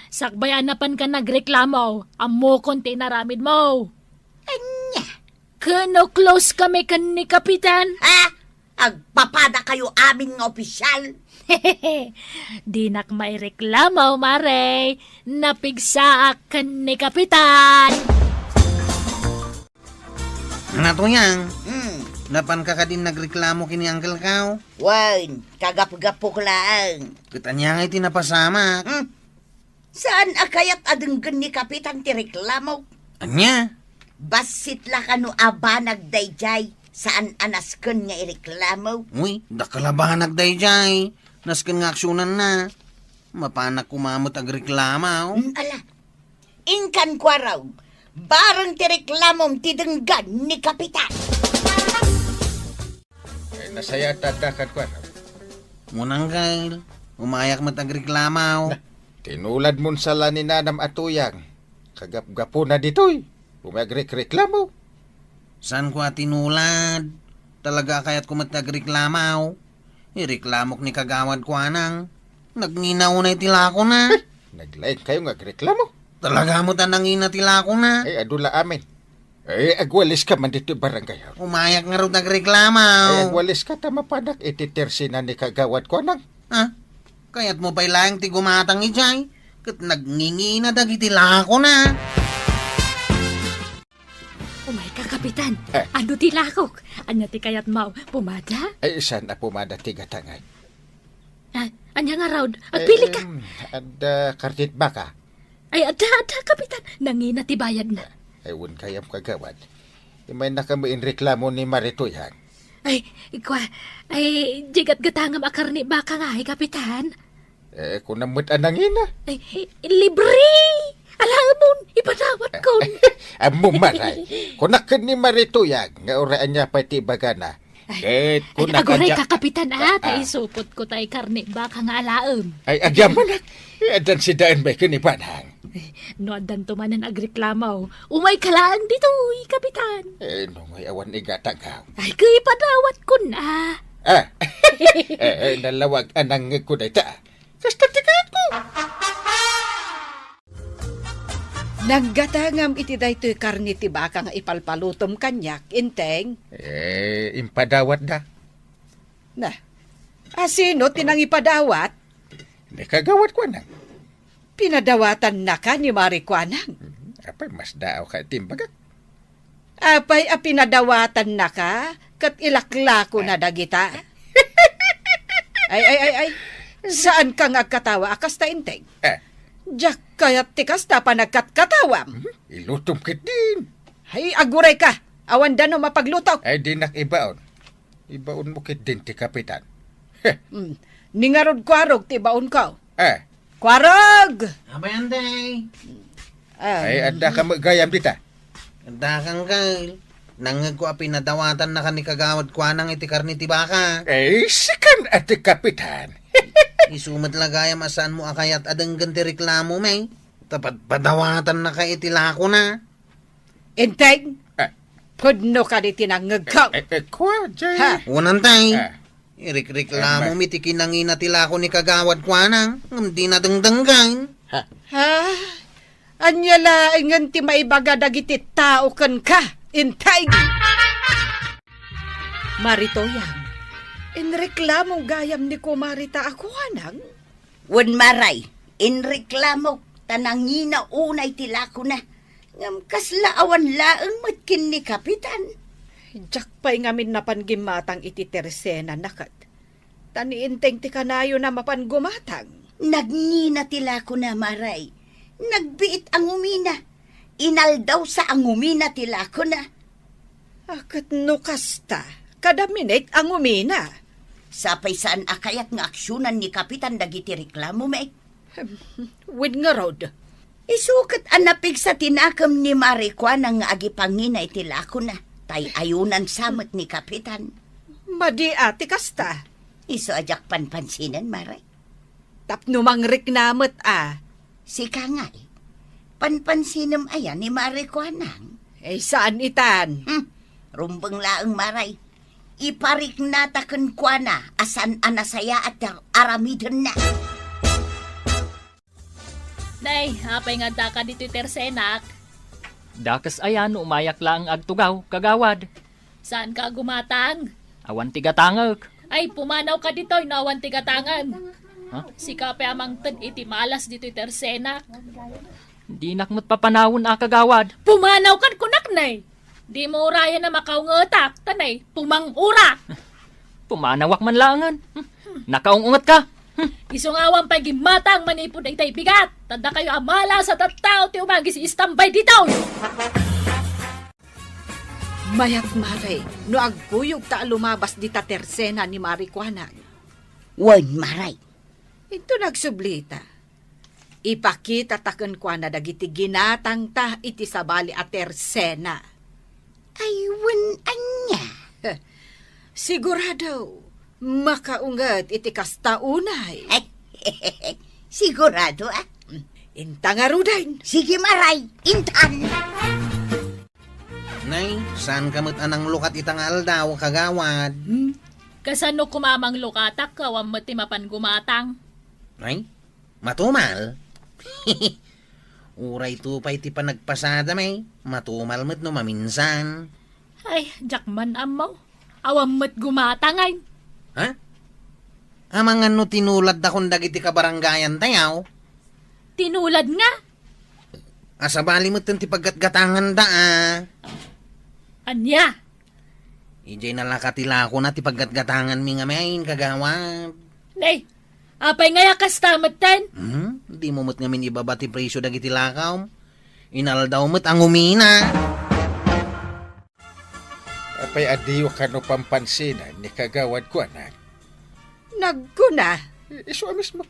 Sakbayan napan ka nagreklamo. Amo konti naramid mo. Anya? Kano close kami kan ni Kapitan? Agpapada kayo aming nga opisyal. Di nak may reklamo, Mare. Napigsaak kan ni Kapitan. Ano to yan? Napan ka din nagreklamo kini Uncle Kao? Wan, kagap-gapok lang. Kitanya nga iti napasama. Saan akayat adenggan ni Kapitan ti reklamo? Anya? Basit la kano aba nagdayjay. Saan anasken nga ireklamo? Uy, dakalabahan nagdayjay. Nasken nga aksyonan na. Mapanak kumamot agreklama. Ala, ingkan kwa raw. Barang ti reklamom ti denggan ni Kapitan. Nasaya tadakan ko anak. Munang kail, umayak matagreklamaw. Tinulad mon sala ni Nanam Atuyang. Kagap-gapo na dito'y. Ireklamok ni kagawad ko anang. Nagnginaw na itilako na. Naglain kayo nga reklamo. Talaga mo tanangina tilako na. Ay, adula amin. Ay, agwalis ka man dito barangay. Umayak nga rin nagreklama. Ay, agwalis ka tamapanak. Ititersinan ni kagawad ko nang. Ha? Kaya't mo pa ilang ti gumatang ijay. Kat nagngingi na dagitilako na. Umay ka, Kapitan. Eh. Ano tilakok? Anya ti kayat mau, pumada? Ay, sana pumada tiga tangay. Anya nga raw, agpili ka. Ada kartit baka. Ay, ada, Kapitan. Nangina ti bayad na. Ay, wun kayam kagawad. May nakamuin reklamo ni Maritoyan. Ay, jigat gatangam akarni baka nga, Kapitan. Eh, kung namut anangina. Ay, libre! Alamon, ipadawat ko. Amo maray. Kunakan ni Maritoyan, nga oraan niya pati bagana. Ay, agoray ka, Kapitan, Tay supot ko tay karni baka nga alaam. Ay, agyaman na. Adan si Daan may kinipanhang. No, adan tumanan agreklamaw. Umay kalaan dito, Kapitan. Eh, nungay awan igatagaw. Ay, kay padawat ko na. Nalawag anang ko na ita. Kasta tikat ko. Naggatangam iti daytoy karni ti baka nga ipalpalutom kanyak, inteng. Eh, impadawat da. Na, sino tinang ipadawat? Nakagawat ko nang. Pinadawatan na ka ni Marikwanang. Apay, mas daaw ka timbaga. Apay pinadawatan na ka, kat ilaklako na dagita. Ay. Saan ka nga katawa akas ta inteng? Diyak kayat tikas ta pa nagkatkatawam. Ilutom ka din. Ay, aguray ka. Awan da no mapaglutok. Ay, di ibaon. Ibaon mo kit din ti Kapitan. Ningarod kwarog ti baon ka. Kwarog! Abayan day. Ay, anda ka magayam dita. Dakang kay. Nangag ko pinadawatan na ka ni kagawad ko anang iti karni ti baka. Ay, sikan at ti Kapitan. Isumat lagaya masaan mo akayat adang ganti reklamo may. Tapat padawatan na ka itilako na. Inteng, pudno ka di tinangag ka. Kwa, Jay. Unan tay. Irik-reklamo mi ti kinangina tilako ni kagawad ko anang. Hindi na dangdanggan. Anya laingan ti maibaga dagiti tao kan ka. Intay! Maritoyan, inreklamong gayam ni Kumarita ako anang? Wan maray, inreklamo tanangina unay tilako na. Ngam kaslaawan laeng matkin ni Kapitan. Diyak pa'y ngamin napan gimatang iti tersena nakat. Taniinteng ti kanayo na mapan gumatang. Nagngina tilako na maray. Nagbiit ang umina. Inaldaw sa angumina tilako na. Akat no kasta, kadaminit ang umina. Sapay saan akayat nga aksyonan ni Kapitan dagiti reklamo may. With nga rod. Isukat anapig sa tinakam ni Marikwa ng agipangina itilako na. Tay ayunan samot ni Kapitan. Madi ati kasta. Iso ajak panpansinan maray. Tapno mangrik namot Si Kangay. Panpansinam ayan ni Marikwa nang. Saan itan? Rumbang laang maray. Iparik natakan kwa na asan anasaya at aramidon na. Day, apay nga da ka dito tersenak. Dakas ayan umayak lang agtugaw, kagawad. Saan ka gumatang? Awan tigatangag. Ay, pumanaw ka dito, inawan tigatangan. Ha? Si Kape amang tad iti malas dito tersenak. Di nakmat papanawon kagawad. Pumanaw kan kunak nay. Di mo uraya na makaungotak, tanay, pumangura. Pumanawak man langan. Nakaungungat ka. Isungawang pa'y gimatang manipod ay tay bigat. Tanda kayo amala sa tattao ti umagi si istambay dito. Mayat maray, no agkuyog ta lumabas di ta tersena ni Marikwanang. Wan maray. Ito nagsublita. Ipakita taken kwa na dagiti ginatang ta iti sabali a tersena. Ay, wan anya. Sigurado, makaungat iti kastaunay. Sigurado Intang arudain. Sige maray, intan. Nay, saan kamot anang lukat itang aldaw kagawad? Kasano kumamang lukatak kawam mo timapan gumatang. Ay, matumal. Uray tupay ti panagpasada may. Matumal mo't no maminsan. Ay, jakman amaw. Awam mo't gumatangay. Ha? Amangan no tinulad da kung dagiti kabaranggayan tayaw. Tinulad nga. Asabali mo't ti paggatgatangan da Anya? Ijay nalakatila ko na ti paggatgatangan mi nga mayin kagawad. Nay, apay nga yakas tamat tan. Di mo mo't ngamin ibabati presyo dagiti lakaw. Inaldaw mo't ang umina. Apay adiyo ka no pampansinan ni kagawad ko anak. Nagkuna. Iso mismo.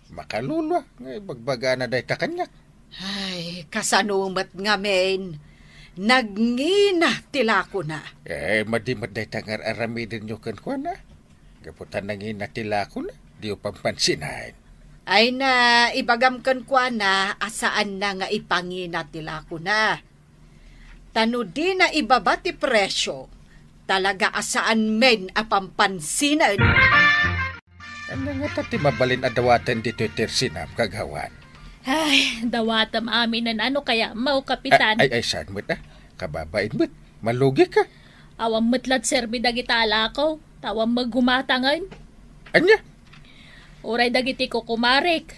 Makalulwa. Bagbaga na day takanyak. Ay, kasanumat nga men. Nagngina tila ko na. Madimad day tangar aramidin nyo kan ko na. Gaputan nangin na tila ko na. Di o pampansinan. Ay na, ibagam kan kwa na, asaan na nga ipangina tila ko na. Tano di na ibabati presyo, talaga asaan men apampansinan. Ano nga tati mabalin adawatan dito tersinam kagawan? Ay, dawatam amin nan ano kaya mau kapitan. Ay, saan mo't na? Kababain mo't. Malugi ka. Awam matlat serbi dagitala ko. Tawam maggumatangan. Anya? Uray dagiti ko kumarik.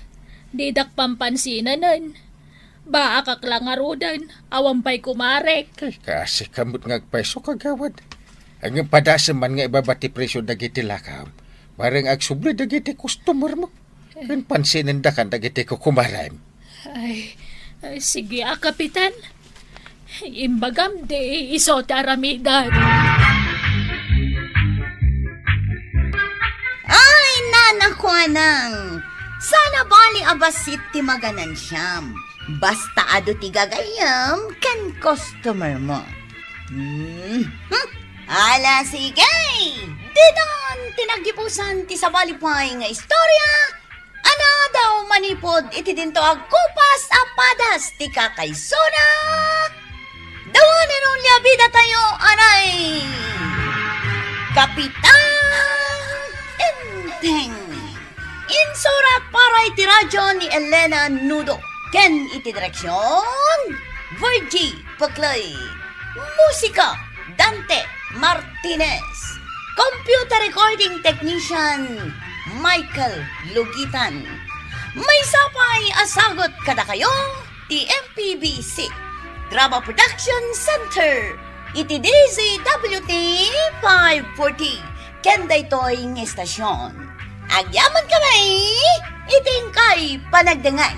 Didak pampansinanan. Baa kaklangarudan. Awam pa'y kumarik. Kasi kamot ngagpaiso kagawad. Ang padasa man nga ibabati presyo dagiti lakam. Marang agsubli dagiti customer mo. Kan pansinin da kan dagiti ko kumaram. Ay, sige kapitan. Imbagam de iso taramidan. Ay, nanakwanang! Sana bali abasit ti maganan siyam. Basta ado ti gagayam kan customer mo. Ala sige! Didon tinagipusan ti sabalipay nga istorya. Ana daw manipod iti dinto agkupas apadas ti kakaysona. Dawanin ang liabida tayo, anay! Kapitan Enteng! Insurat para iti radyo ni Elena Nudo. Ken iti direksyon, Virgie Paclay. Musika, Dante Martinez. Computer recording technician, Michael Lugitan. May sapay asagot kada kayo, ti MPBC. Drama Production Center. Iti DZWT 540. Kenda ito'y estasyon. Agyaman kami, iting kay panagdangay.